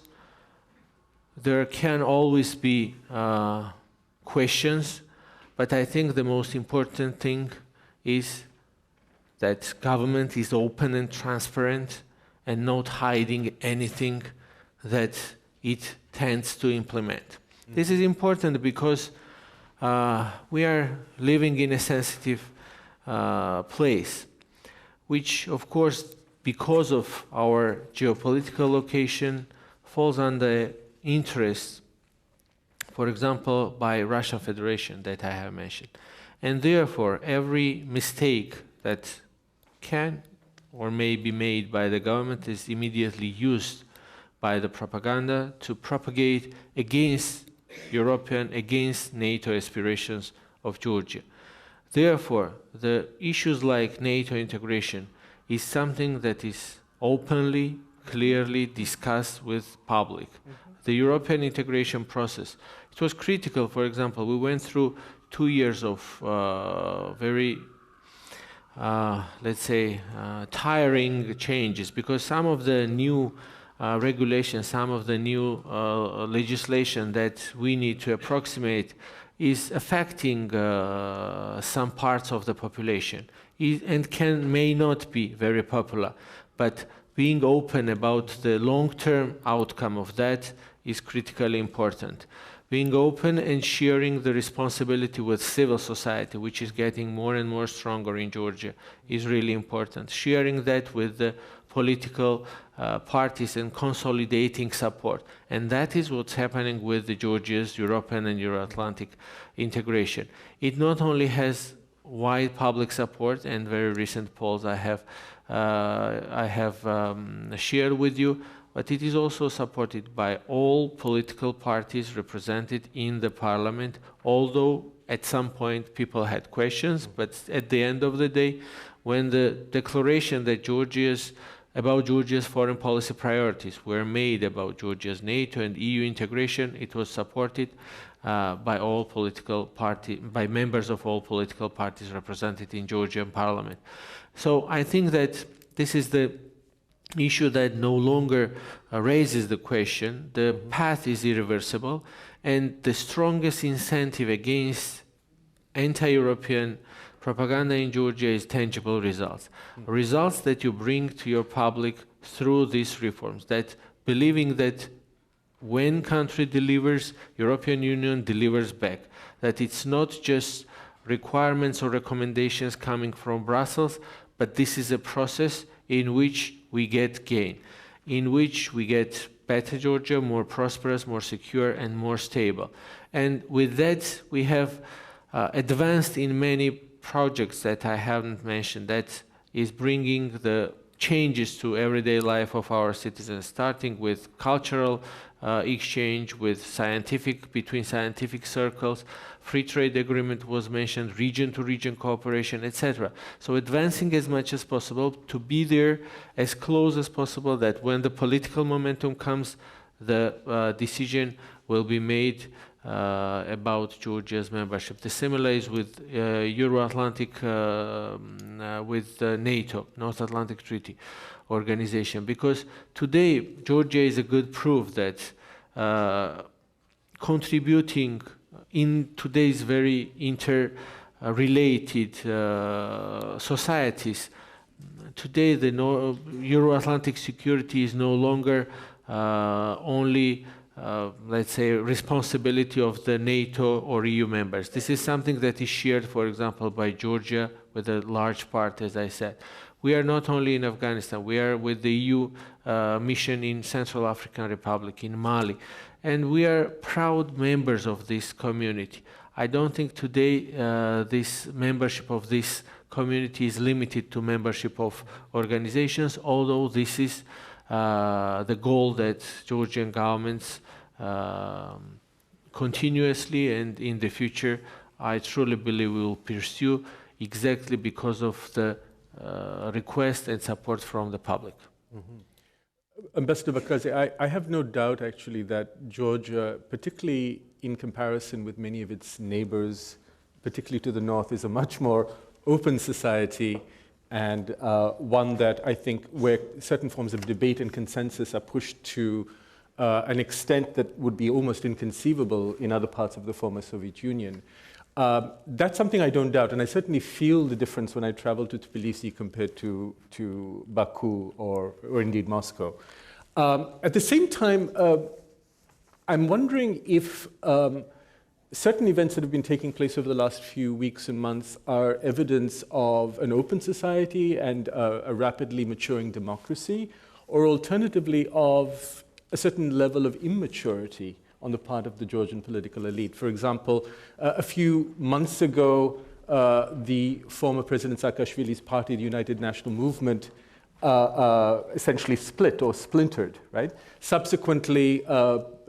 there can always be questions, but I think the most important thing is that government is open and transparent and not hiding anything that it tends to implement. This is important because we are living in a sensitive place, which, of course, because of our geopolitical location, falls under interest, for example, by Russian Federation that I have mentioned. And therefore, every mistake that can or may be made by the government is immediately used by the propaganda to propagate against European, against NATO aspirations of Georgia. Therefore, the issues like NATO integration is something that is openly, clearly discussed with public. The European integration process, it was critical. For example, we went through 2 years of very, let's say, tiring changes, because some of the new regulations, some of the new legislation that we need to approximate is affecting some parts of the population and may not be very popular. But being open about the long-term outcome of that is critically important. Being open and sharing the responsibility with civil society, which is getting more and more stronger in Georgia, is really important. Sharing that with the political parties and consolidating support. And that is what's happening with the Georgia's European and Euro-Atlantic integration. It not only has wide public support, and very recent polls I have shared with you, but it is also supported by all political parties represented in the parliament, although at some point people had questions, but at the end of the day, when the declaration that about Georgia's foreign policy priorities were made about Georgia's NATO and EU integration, it was supported by members of all political parties represented in Georgian parliament. So I think that this is the issue that no longer raises the question. The path is irreversible, and the strongest incentive against anti-European propaganda in Georgia is tangible results. Results that you bring to your public through these reforms, that believing that when country delivers, European Union delivers back, that it's not just requirements or recommendations coming from Brussels, but this is a process in which we get gain, in which we get better Georgia, more prosperous, more secure, and more stable. And with that, we have advanced in many projects that I haven't mentioned, that is bringing the changes to everyday life of our citizens, starting with cultural exchange, with between scientific circles, free trade agreement was mentioned, region-to-region cooperation, etc. So advancing as much as possible to be there as close as possible, that when the political momentum comes, the decision will be made about Georgia's membership. The similar is with Euro-Atlantic, with NATO, North Atlantic Treaty Organization, because today Georgia is a good proof that contributing in today's very interrelated societies, today the Euro-Atlantic security is no longer only let's say, responsibility of the NATO or EU members. This is something that is shared, for example, by Georgia with a large part, as I said. We are not only in Afghanistan, we are with the EU mission in Central African Republic, in Mali, and we are proud members of this community. I don't think today this membership of this community is limited to membership of organizations, although this is the goal that Georgian governments continuously and in the future, I truly believe we will pursue, exactly because of the request and support from the public. Ambassador Bakazi, I have no doubt actually that Georgia, particularly in comparison with many of its neighbors, particularly to the north, is a much more open society, and one that I think where certain forms of debate and consensus are pushed to an extent that would be almost inconceivable in other parts of the former Soviet Union. That's something I don't doubt, and I certainly feel the difference when I travel to Tbilisi compared to Baku or indeed Moscow. At the same time, I'm wondering if certain events that have been taking place over the last few weeks and months are evidence of an open society and a rapidly maturing democracy, or alternatively of a certain level of immaturity on the part of the Georgian political elite. For example, a few months ago, the former President Saakashvili's party, the United National Movement, essentially split or splintered, right? Subsequently,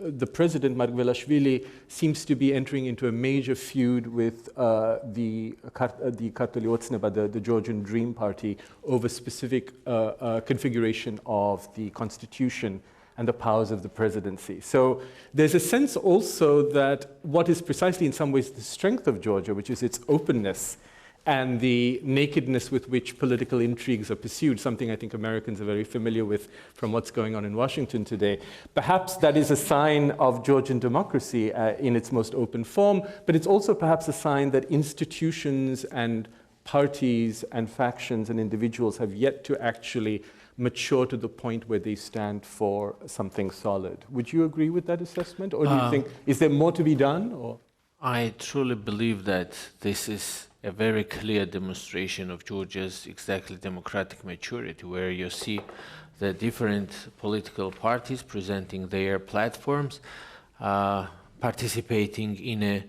the president, Margvelashvili, seems to be entering into a major feud with the Kartoli-Otsneba, the Georgian Dream Party, over specific configuration of the constitution and the powers of the presidency. So there's a sense also that what is precisely in some ways the strength of Georgia, which is its openness and the nakedness with which political intrigues are pursued, something I think Americans are very familiar with from what's going on in Washington today. Perhaps that is a sign of Georgian democracy in its most open form, but it's also perhaps a sign that institutions and parties and factions and individuals have yet to actually mature to the point where they stand for something solid. Would you agree with that assessment? Or do you think, is there more to be done? Or? I truly believe that this is a very clear demonstration of Georgia's exactly democratic maturity, where you see the different political parties presenting their platforms, participating in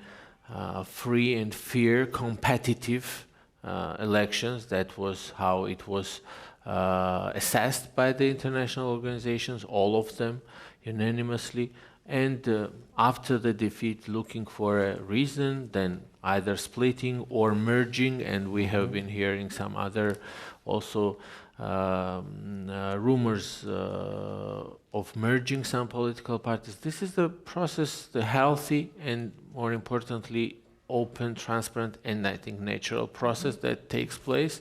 a free and fair, competitive elections. That was how it was assessed by the international organizations, all of them unanimously. And after the defeat, looking for a reason, then either splitting or merging, and we have been hearing some other also rumors of merging some political parties. This is the process, the healthy and more importantly open, transparent, and I think natural process that takes place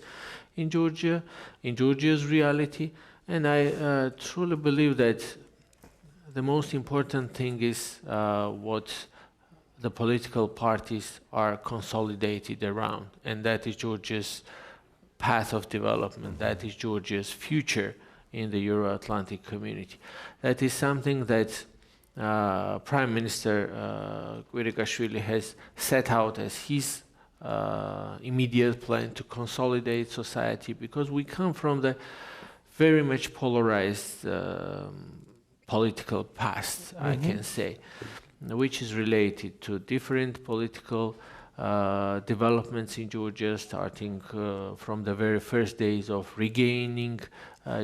in Georgia, in Georgia's reality. And I truly believe that the most important thing is what the political parties are consolidated around, and that is Georgia's path of development, that is Georgia's future in the Euro-Atlantic community. That is something that Prime Minister Kvirikashvili has set out as his immediate plan to consolidate society, because we come from the very much polarized political past, I can say, which is related to different political developments in Georgia, starting from the very first days of regaining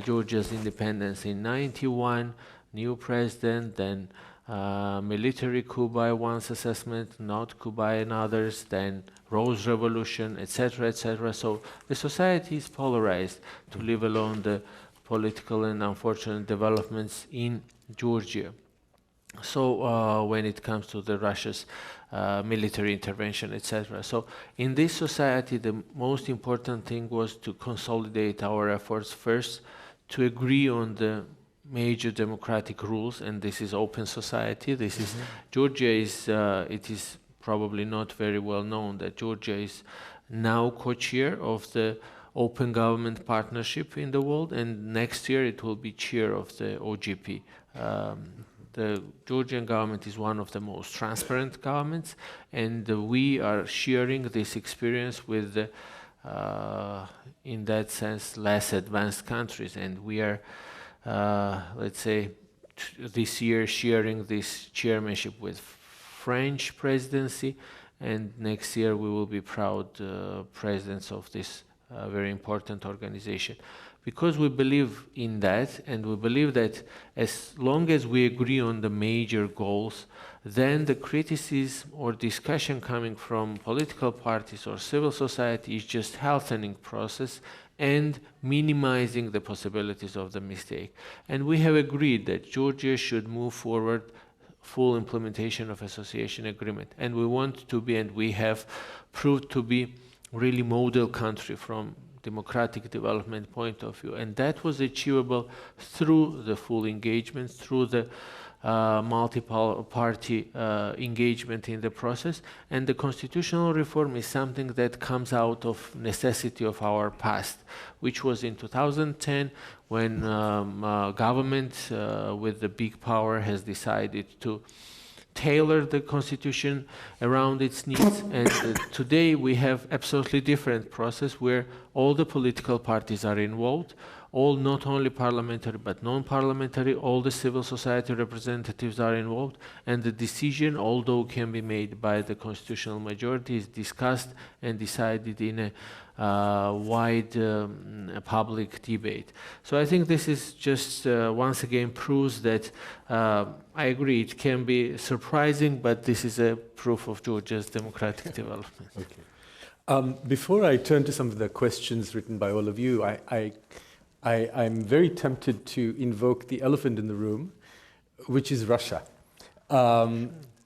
Georgia's independence in '91, new president, then military coup by one's assessment, not coup by another's, then Rose Revolution, etc., etc. So the society is polarized, to leave alone the political and unfortunate developments in Georgia. So when it comes to the Russia's military intervention, etc. So in this society, the most important thing was to consolidate our efforts first, to agree on the major democratic rules, and this is open society. This is Georgia is it is probably not very well known that Georgia is now co-chair of the Open Government Partnership in the world, and next year it will be chair of the OGP. The Georgian government is one of the most transparent governments, and we are sharing this experience with the, in that sense, less advanced countries, and we are, let's say, this year sharing this chairmanship with French presidency, and next year we will be proud presidents of this very important organization. Because we believe in that, and we believe that as long as we agree on the major goals, then the criticism or discussion coming from political parties or civil society is just healthening process and minimizing the possibilities of the mistake. And we have agreed that Georgia should move forward full implementation of association agreement. And we want to be, and we have proved to be, really model country from democratic development point of view, and that was achievable through the full engagement, through the multi-party engagement in the process. And the constitutional reform is something that comes out of necessity of our past, which was in 2010 when government with the big power has decided to tailor the constitution around its needs. And today we have absolutely different process where all the political parties are involved, all not only parliamentary but non-parliamentary, all the civil society representatives are involved, and the decision, although can be made by the constitutional majority, is discussed and decided in a wide public debate. So I think this is just once again proves that I agree it can be surprising, but this is a proof of Georgia's democratic development. Okay. Before I turn to some of the questions written by all of you, I'm very tempted to invoke the elephant in the room, which is Russia.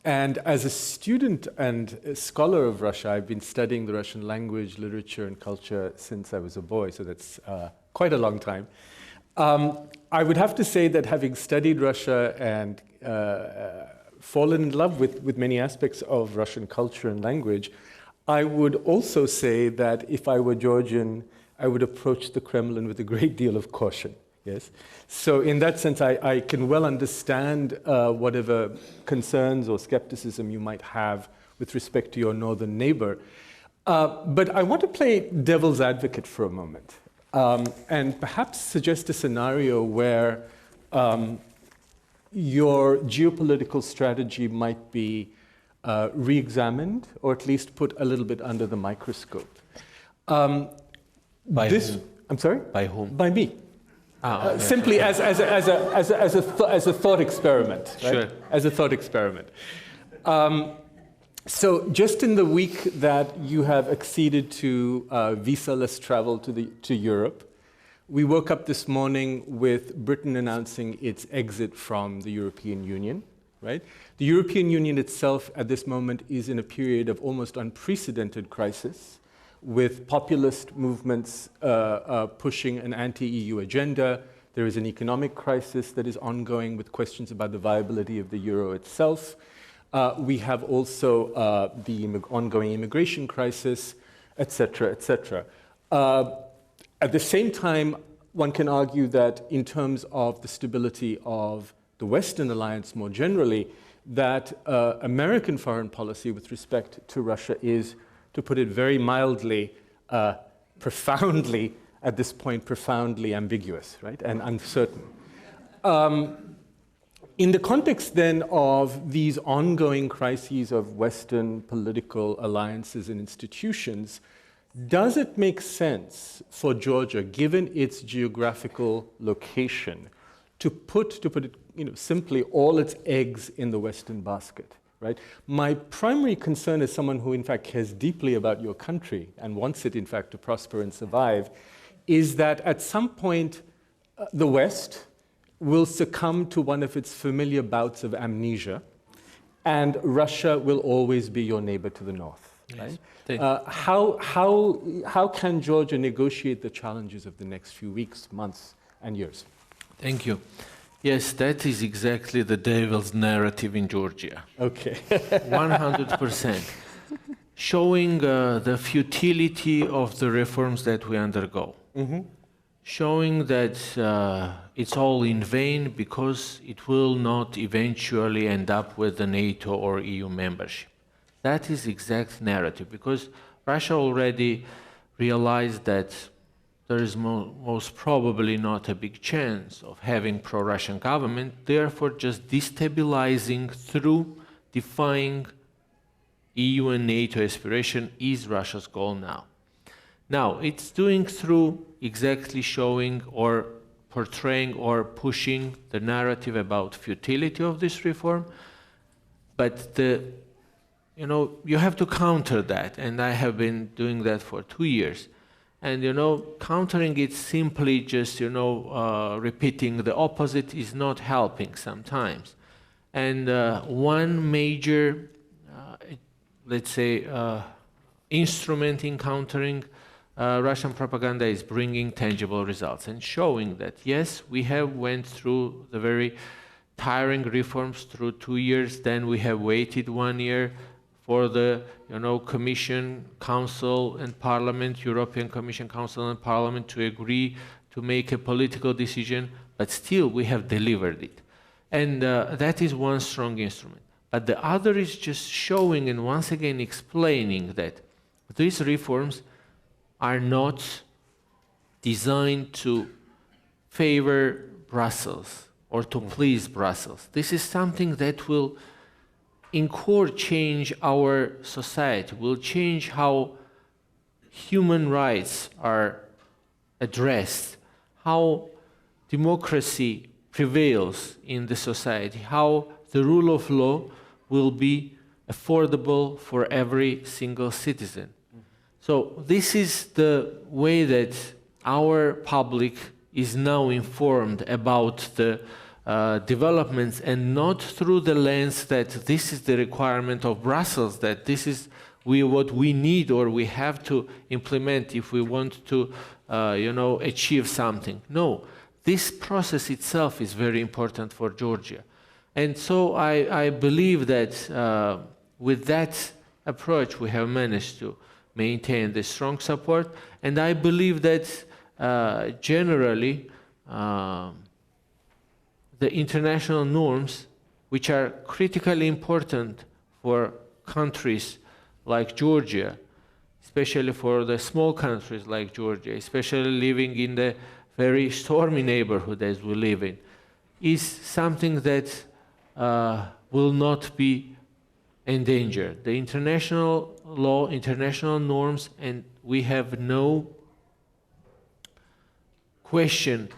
And as a student and a scholar of Russia, I've been studying the Russian language, literature, and culture since I was a boy, so that's quite a long time. I would have to say that having studied Russia and fallen in love with many aspects of Russian culture and language, I would also say that if I were Georgian, I would approach the Kremlin with a great deal of caution. Yes. So in that sense, I can well understand whatever concerns or skepticism you might have with respect to your northern neighbor. But I want to play devil's advocate for a moment and perhaps suggest a scenario where your geopolitical strategy might be re-examined or at least put a little bit under the microscope. By whom? I'm sorry? By whom? By me. Yeah. Simply as a thought experiment, right? Sure. As a thought experiment. So just in the week that you have acceded to visa-less travel to Europe, we woke up this morning with Britain announcing its exit from the European Union, right? The European Union itself at this moment is in a period of almost unprecedented crisis, with populist movements pushing an anti-EU agenda. There is an economic crisis that is ongoing with questions about the viability of the euro itself. We have also the ongoing immigration crisis, etc., etc. At the same time, one can argue that in terms of the stability of the Western alliance more generally, that American foreign policy with respect to Russia is, to put it very mildly, profoundly, at this point, profoundly ambiguous, right, and uncertain. In the context then of these ongoing crises of Western political alliances and institutions, does it make sense for Georgia, given its geographical location, to put it simply, all its eggs in the Western basket? Right? My primary concern as someone who in fact cares deeply about your country and wants it in fact to prosper and survive is that at some point the West will succumb to one of its familiar bouts of amnesia and Russia will always be your neighbor to the north. Right? Yes. How can Georgia negotiate the challenges of the next few weeks, months, and years? Thank you. Yes, that is exactly the devil's narrative in Georgia. Okay. 100%. Showing the futility of the reforms that we undergo. Mm-hmm. Showing that it's all in vain because it will not eventually end up with the NATO or EU membership. That is exact narrative because Russia already realized that there is most probably not a big chance of having pro-Russian government, therefore just destabilizing through defying EU and NATO aspiration is Russia's goal now. Now, it's doing through exactly showing or portraying or pushing the narrative about futility of this reform, but you have to counter that, and I have been doing that for 2 years. And, countering it simply just, repeating the opposite is not helping sometimes. And one major, let's say, instrument in countering Russian propaganda is bringing tangible results and showing that, yes, we have went through the very tiring reforms through 2 years, then we have waited 1 year for the Commission, Council and Parliament, European Commission, Council and Parliament to agree to make a political decision, but still we have delivered it. And that is one strong instrument. But the other is just showing and once again explaining that these reforms are not designed to favor Brussels or to please Brussels. This is something that will in core change our society, will change how human rights are addressed, how democracy prevails in the society, how the rule of law will be affordable for every single citizen. So this is the way that our public is now informed about the developments, and not through the lens that this is the requirement of Brussels, that this is what we need or we have to implement if we want to achieve something. No, this process itself is very important for Georgia. And so I believe that with that approach we have managed to maintain the strong support, and I believe that generally the international norms, which are critically important for countries like Georgia, especially for the small countries like Georgia, especially living in the very stormy neighborhood as we live in, is something that will not be endangered. The international law, international norms, and we have no question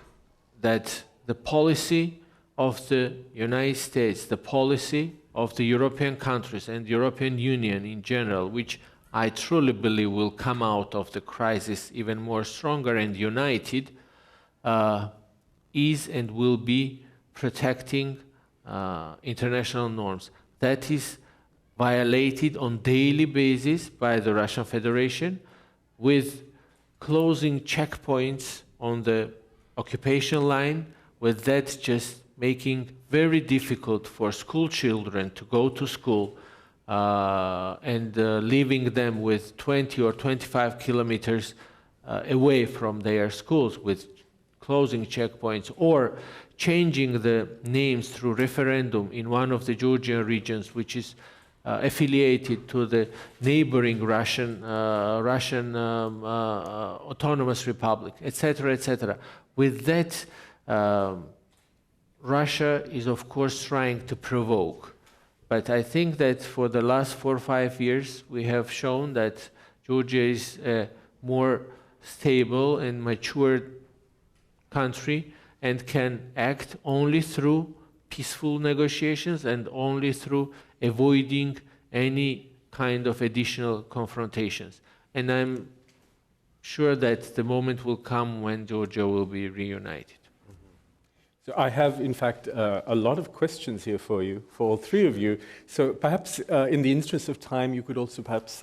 that the policy of the United States, the policy of the European countries and the European Union in general, which I truly believe will come out of the crisis even more stronger and united, is and will be protecting international norms. That is violated on daily basis by the Russian Federation, with closing checkpoints on the occupation line, with that just making very difficult for school children to go to school and leaving them with 20 or 25 kilometers away from their schools, with closing checkpoints or changing the names through referendum in one of the Georgian regions, which is affiliated to the neighboring Russian autonomous republic, etc., etc. With that, Russia is of course trying to provoke, but I think that for the last 4 or 5 years we have shown that Georgia is a more stable and mature country and can act only through peaceful negotiations and only through avoiding any kind of additional confrontations. And I'm sure that the moment will come when Georgia will be reunited. So I have, in fact, a lot of questions here for you, for all three of you. So perhaps in the interest of time, you could also perhaps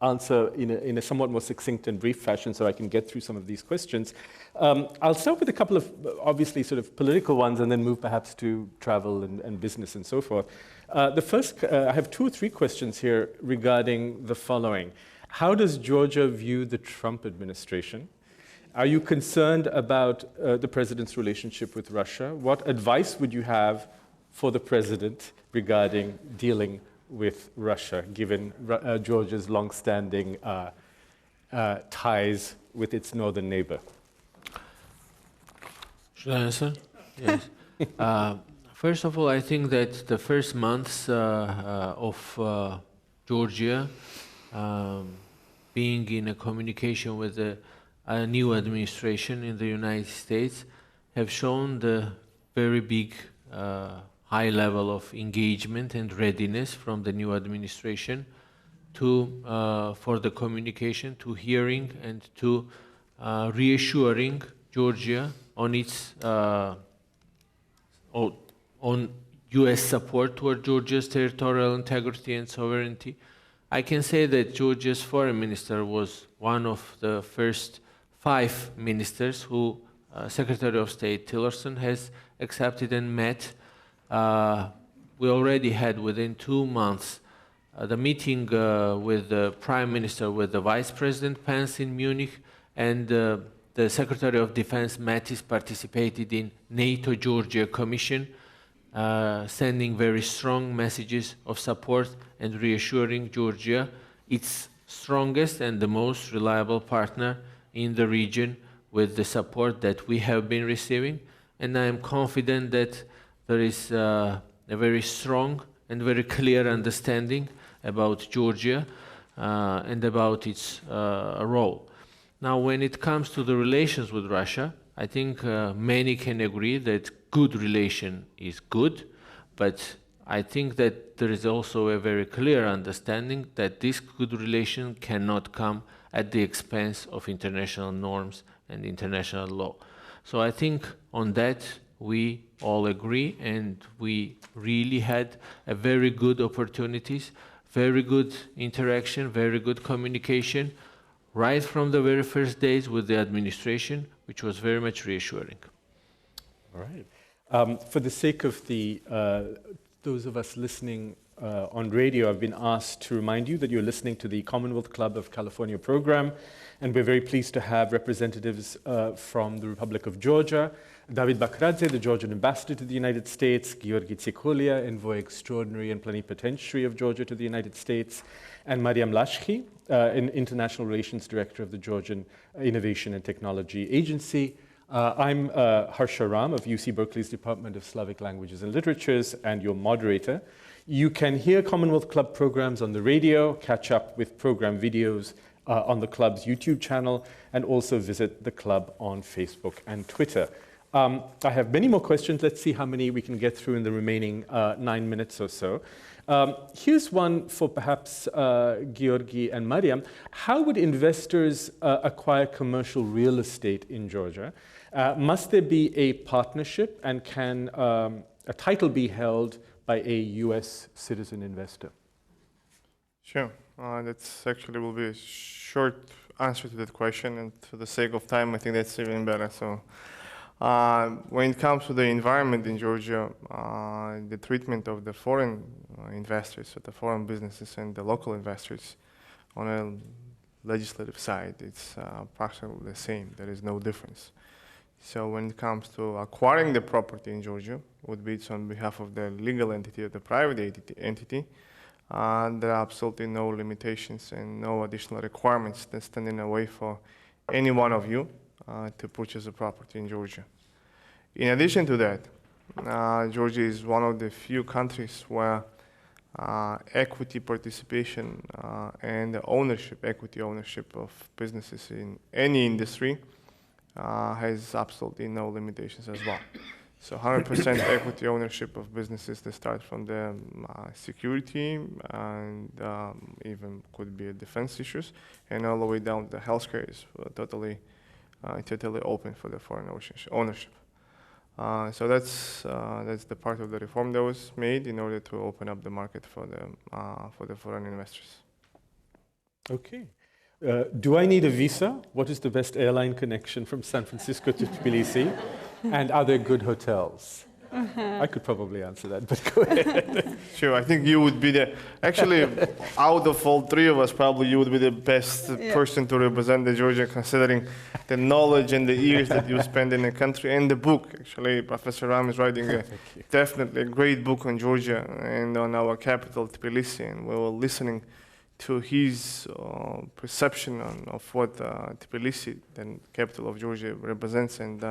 answer in a somewhat more succinct and brief fashion so I can get through some of these questions. I'll start with a couple of, obviously, sort of political ones and then move perhaps to travel and business and so forth. The first, I have 2 or 3 questions here regarding the following. How does Georgia view the Trump administration? Are you concerned about the president's relationship with Russia? What advice would you have for the president regarding dealing with Russia, given Georgia's long-standing ties with its northern neighbor? Should I answer? Yes. First of all, I think that the first months of Georgia being in a communication with a new administration in the United States have shown the very big high level of engagement and readiness from the new administration to for the communication, to hearing and to reassuring Georgia on its on U.S. support toward Georgia's territorial integrity and sovereignty. I can say that Georgia's foreign minister was one of the first 5 ministers who Secretary of State Tillerson has accepted and met. We already had within 2 months the meeting with the Prime Minister, with the Vice President Pence in Munich, and the Secretary of Defense Mattis participated in NATO-Georgia Commission sending very strong messages of support and reassuring Georgia, its strongest and the most reliable partner in the region, with the support that we have been receiving. And I am confident that there is a very strong and very clear understanding about Georgia and about its role. Now, when it comes to the relations with Russia, I think many can agree that good relation is good, but I think that there is also a very clear understanding that this good relation cannot come at the expense of international norms and international law. So I think on that we all agree, and we really had a very good opportunities, very good interaction, very good communication, right from the very first days with the administration, which was very much reassuring. All right. For the sake of those of us listening on radio, I've been asked to remind you that you're listening to the Commonwealth Club of California program, and we're very pleased to have representatives from the Republic of Georgia, David Bakradze, the Georgian ambassador to the United States, Georgi Tsikolia, envoy extraordinary and plenipotentiary of Georgia to the United States, and Mariam Lashki, international relations director of the Georgian Innovation and Technology Agency. I'm Harsha Ram of UC Berkeley's Department of Slavic Languages and Literatures, and your moderator. You can hear Commonwealth Club programs on the radio, catch up with program videos on the club's YouTube channel, and also visit the club on Facebook and Twitter. I have many more questions. Let's see how many we can get through in the remaining 9 minutes or so. Here's one for perhaps Georgi and Mariam. How would investors acquire commercial real estate in Georgia? Must there be a partnership, and can a title be held by a US citizen investor? Sure. That's actually will be a short answer to that question, and for the sake of time, I think that's even better. So, when it comes to the environment in Georgia, the treatment of the foreign investors, so the foreign businesses and the local investors on a legislative side, it's approximately the same. There is no difference. So when it comes to acquiring the property in Georgia, would be it's on behalf of the legal entity or the private entity. There are absolutely no limitations and no additional requirements that stand in the way for any one of you to purchase a property in Georgia. In addition to that, Georgia is one of the few countries where equity participation and the equity ownership of businesses in any industry has absolutely no limitations as well. So 100% equity ownership of businesses that start from the security and even could be defense issues, and all the way down to healthcare is totally open for the foreign ownership. So that's the part of the reform that was made in order to open up the market for the foreign investors. Okay. Do I need a visa? What is the best airline connection from San Francisco to Tbilisi? And are there good hotels? I could probably answer that, but go ahead. Sure, I think you would be actually, out of all three of us, probably you would be the best person to represent the Georgia, considering the knowledge and the years that you spend in the country, and the book. Actually, Professor Ram is writing definitely a great book on Georgia and on our capital, Tbilisi, and we were listening to his perception of what Tbilisi, the capital of Georgia, represents, and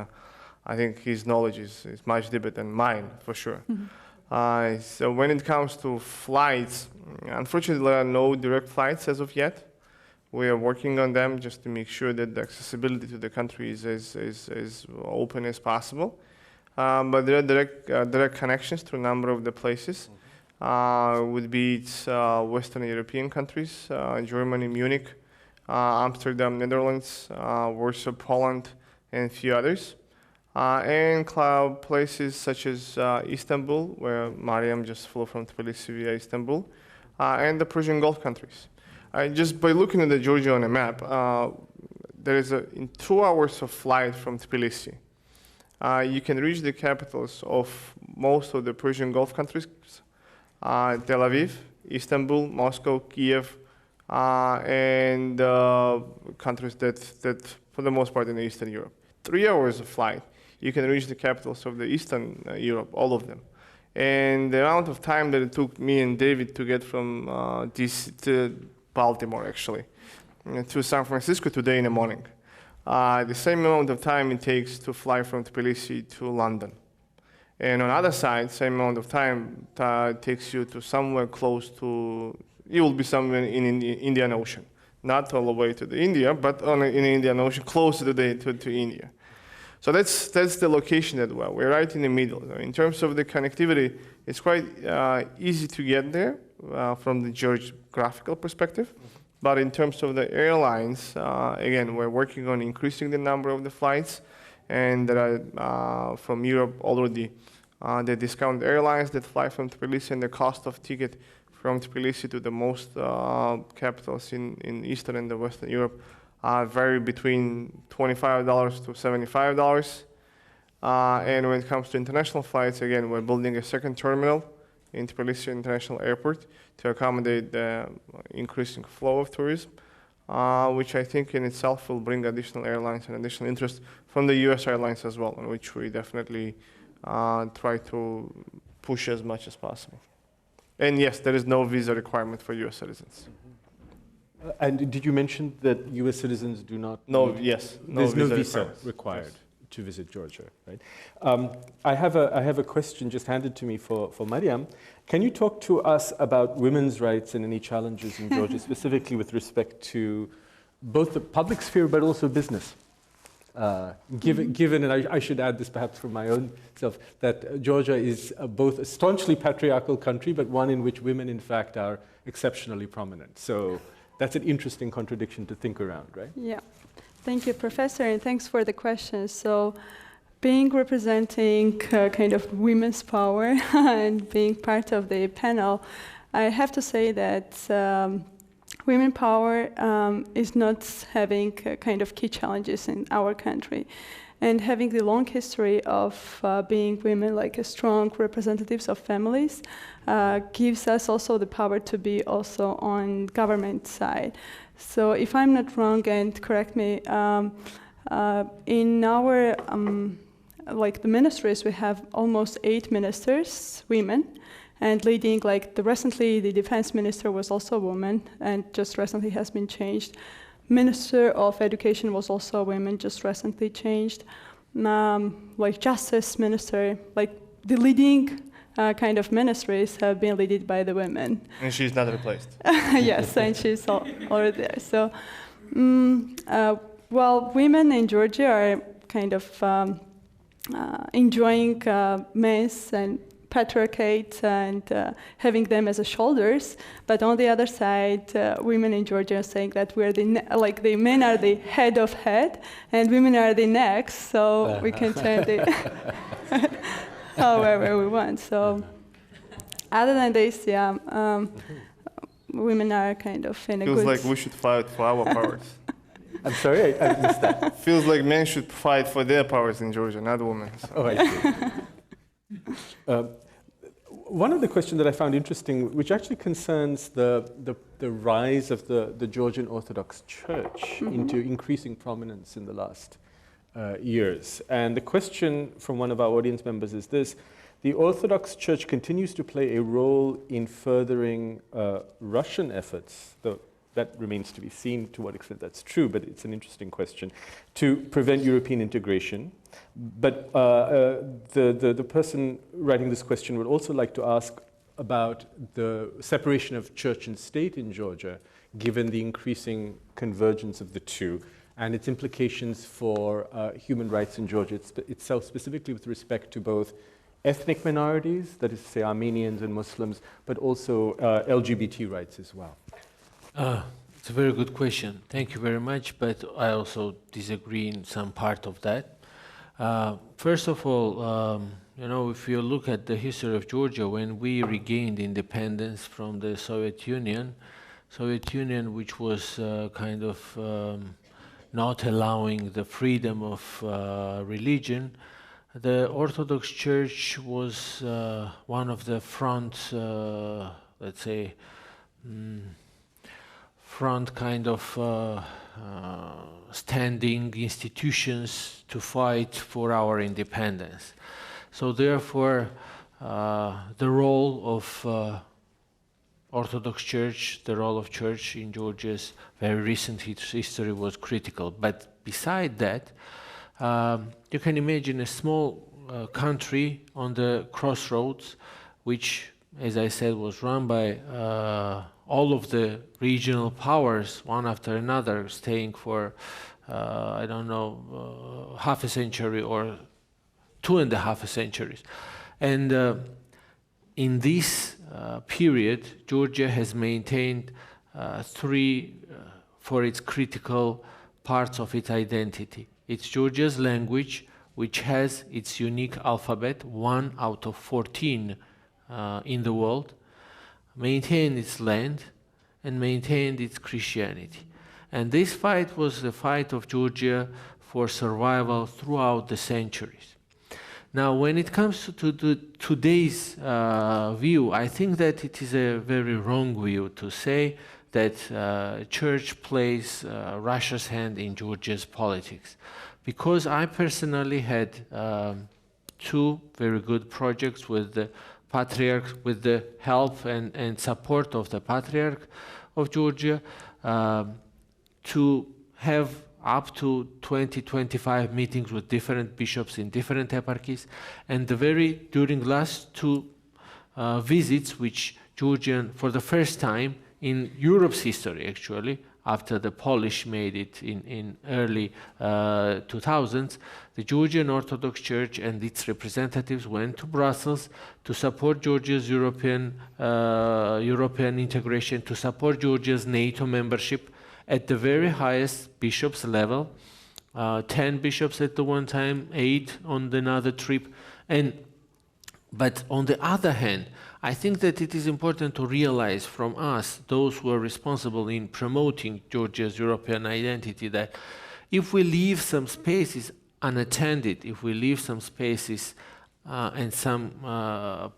I think his knowledge is much deeper than mine, for sure. Mm-hmm. So when it comes to flights, unfortunately, there are no direct flights as of yet. We are working on them just to make sure that the accessibility to the country is as open as possible. But there are direct connections to a number of the places. Would be Western European countries, Germany, Munich, Amsterdam, Netherlands, Warsaw, Poland, and a few others. And places such as Istanbul, where Mariam just flew from Tbilisi via Istanbul, and the Persian Gulf countries. Just by looking at the Georgia on a map, there is in 2 hours of flight from Tbilisi. You can reach the capitals of most of the Persian Gulf countries, Tel Aviv, Istanbul, Moscow, Kiev, and countries that for the most part in Eastern Europe. 3 hours of flight, you can reach the capitals of the Eastern Europe, all of them. And the amount of time that it took me and David to get from DC to Baltimore, actually, to San Francisco today in the morning, the same amount of time it takes to fly from Tbilisi to London. And on the other side, same amount of time takes you to somewhere close to, you will be somewhere in the Indian Ocean. Not all the way to the India, but in the Indian Ocean, close to India. So that's the location that we're right in the middle. In terms of the connectivity, it's quite easy to get there from the geographical perspective. But in terms of the airlines, again, we're working on increasing the number of the flights. And there are from Europe already the discount airlines that fly from Tbilisi, and the cost of ticket from Tbilisi to the most capitals in Eastern and the Western Europe vary between $25 to $75. And when it comes to international flights, again, we're building a second terminal in Tbilisi International Airport to accommodate the increasing flow of tourism, which I think in itself will bring additional airlines and additional interest from the US airlines as well, on which we definitely try to push as much as possible. And yes, there is no visa requirement for US citizens. And did you mention that US citizens do not? Yes. There's no visa requirements. required Yes. to visit Georgia, right? I have a question just handed to me for Mariam. Can you talk to us about women's rights and any challenges in Georgia, specifically with respect to both the public sphere but also business? Given, and I should add this perhaps for my own self, that Georgia is both a staunchly patriarchal country, but one in which women, in fact, are exceptionally prominent. So that's an interesting contradiction to think around, right? Yeah. Thank you, Professor, and thanks for the question. So being representing kind of women's power and being part of the panel, I have to say that women power is not having kind of key challenges in our country. And having the long history of being women, like strong representatives of families, gives us also the power to be also on government side. So if I'm not wrong, and correct me, in our like the ministries, we have almost 8 ministers, women, and leading recently the defense minister was also a woman, and just recently has been changed. Minister of Education was also a woman, just recently changed. Like Justice Minister, like the leading kind of ministries have been led by the women. And she's not replaced. Yes, and she's already there. So, well, women in Georgia are kind of enjoying men's and patriarchate and having them as a shoulders, but on the other side, women in Georgia are saying that we're the men are the head of head, and women are the necks, so we can turn the however we want. So, other than this, yeah, women are kind of in a Feels good. like we should fight for our powers. I'm sorry, I missed that. Feels like men should fight for their powers in Georgia, not women. So. Oh, I see. One of the questions that I found interesting, which actually concerns the rise of the Georgian Orthodox Church into increasing prominence in the last years. And the question from one of our audience members is this: the Orthodox Church continues to play a role in furthering Russian efforts, though that remains to be seen to what extent that's true, but it's an interesting question, to prevent European integration. But the person writing this question would also like to ask about the separation of church and state in Georgia, given the increasing convergence of the two, and its implications for human rights in Georgia itself, specifically with respect to both ethnic minorities, that is to say Armenians and Muslims, but also LGBT rights as well. It's a very good question. Thank you very much, but I also disagree in some part of that. First of all, if you look at the history of Georgia, when we regained independence from the Soviet Union, which was kind of not allowing the freedom of religion, the Orthodox Church was one of the front, let's say, front kind of standing institutions to fight for our independence. So therefore, the role of Orthodox Church, the role of Church in Georgia's very recent history was critical. But beside that, you can imagine a small country on the crossroads, which, as I said, was run by all of the regional powers, one after another, staying for, I don't know, half a century or 2.5 centuries. And in this period, Georgia has maintained three for its critical parts of its identity. It's Georgia's language, which has its unique alphabet, 1 out of 14 in the world, maintained its land, and maintained its Christianity. And this fight was the fight of Georgia for survival throughout the centuries. Now, when it comes to today's view, I think that it is a very wrong view to say that Church plays Russia's hand in Georgia's politics. Because I personally had 2 very good projects with the Patriarch, with the help and support of the Patriarch of Georgia, to have up to 20-25 meetings with different bishops in different eparchies, and during last 2 visits, which Georgian, for the first time in Europe's history actually, after the Polish made it in early 2000s, the Georgian Orthodox Church and its representatives went to Brussels to support Georgia's European integration, to support Georgia's NATO membership at the very highest bishops level, 10 bishops at the one time, 8 on another trip. But on the other hand, I think that it is important to realize from us, those who are responsible in promoting Georgia's European identity, that if we leave some spaces unattended, if we leave some spaces and some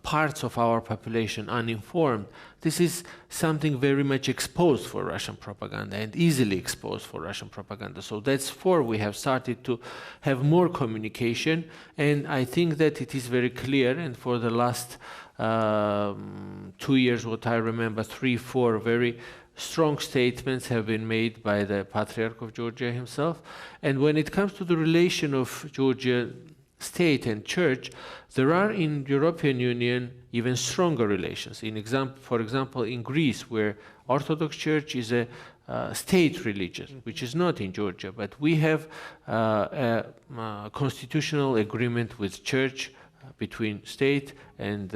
parts of our population uninformed, this is something very much exposed for Russian propaganda and easily exposed for Russian propaganda. So that's why we have started to have more communication, and I think that it is very clear, and for the last 2 years, what I remember, 3-4 very strong statements have been made by the Patriarch of Georgia himself. And when it comes to the relation of Georgia state and church, there are in European Union even stronger relations. For example, in Greece, where Orthodox Church is a state religion, which is not in Georgia, but we have a constitutional agreement with church, between state and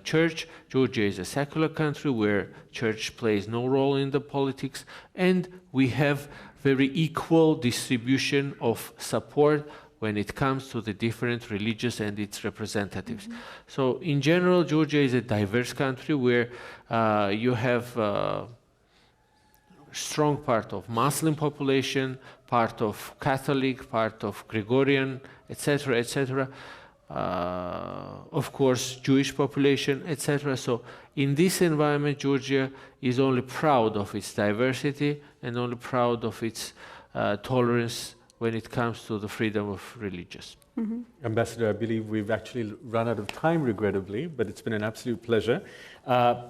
church. Georgia is a secular country where church plays no role in the politics, and we have very equal distribution of support when it comes to the different religions and its representatives. So in general, Georgia is a diverse country where you have strong part of Muslim population, part of Catholic, part of Gregorian, etc., etc. Of course, Jewish population, etc. So in this environment, Georgia is only proud of its diversity and only proud of its tolerance when it comes to the freedom of religions. Ambassador, I believe we've actually run out of time, regrettably, but it's been an absolute pleasure.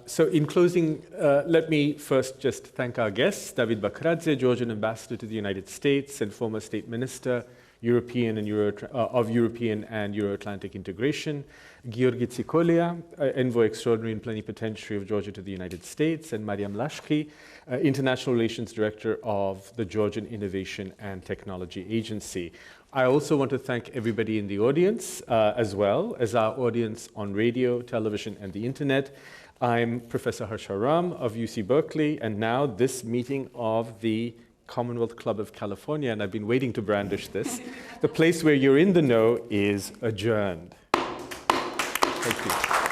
So in closing, let me first just thank our guests, David Bakradze, Georgian Ambassador to the United States and former State Minister, European and European and Euro-Atlantic integration, Georgi Tsikolia, Envoy Extraordinary and Plenipotentiary of Georgia to the United States, and Mariam Lashki, International Relations Director of the Georgian Innovation and Technology Agency. I also want to thank everybody in the audience, as well as our audience on radio, television, and the internet. I'm Professor Harsha Ram of UC Berkeley, and now this meeting of the Commonwealth Club of California, and I've been waiting to brandish this, the place where you're in the know, is adjourned. Thank you.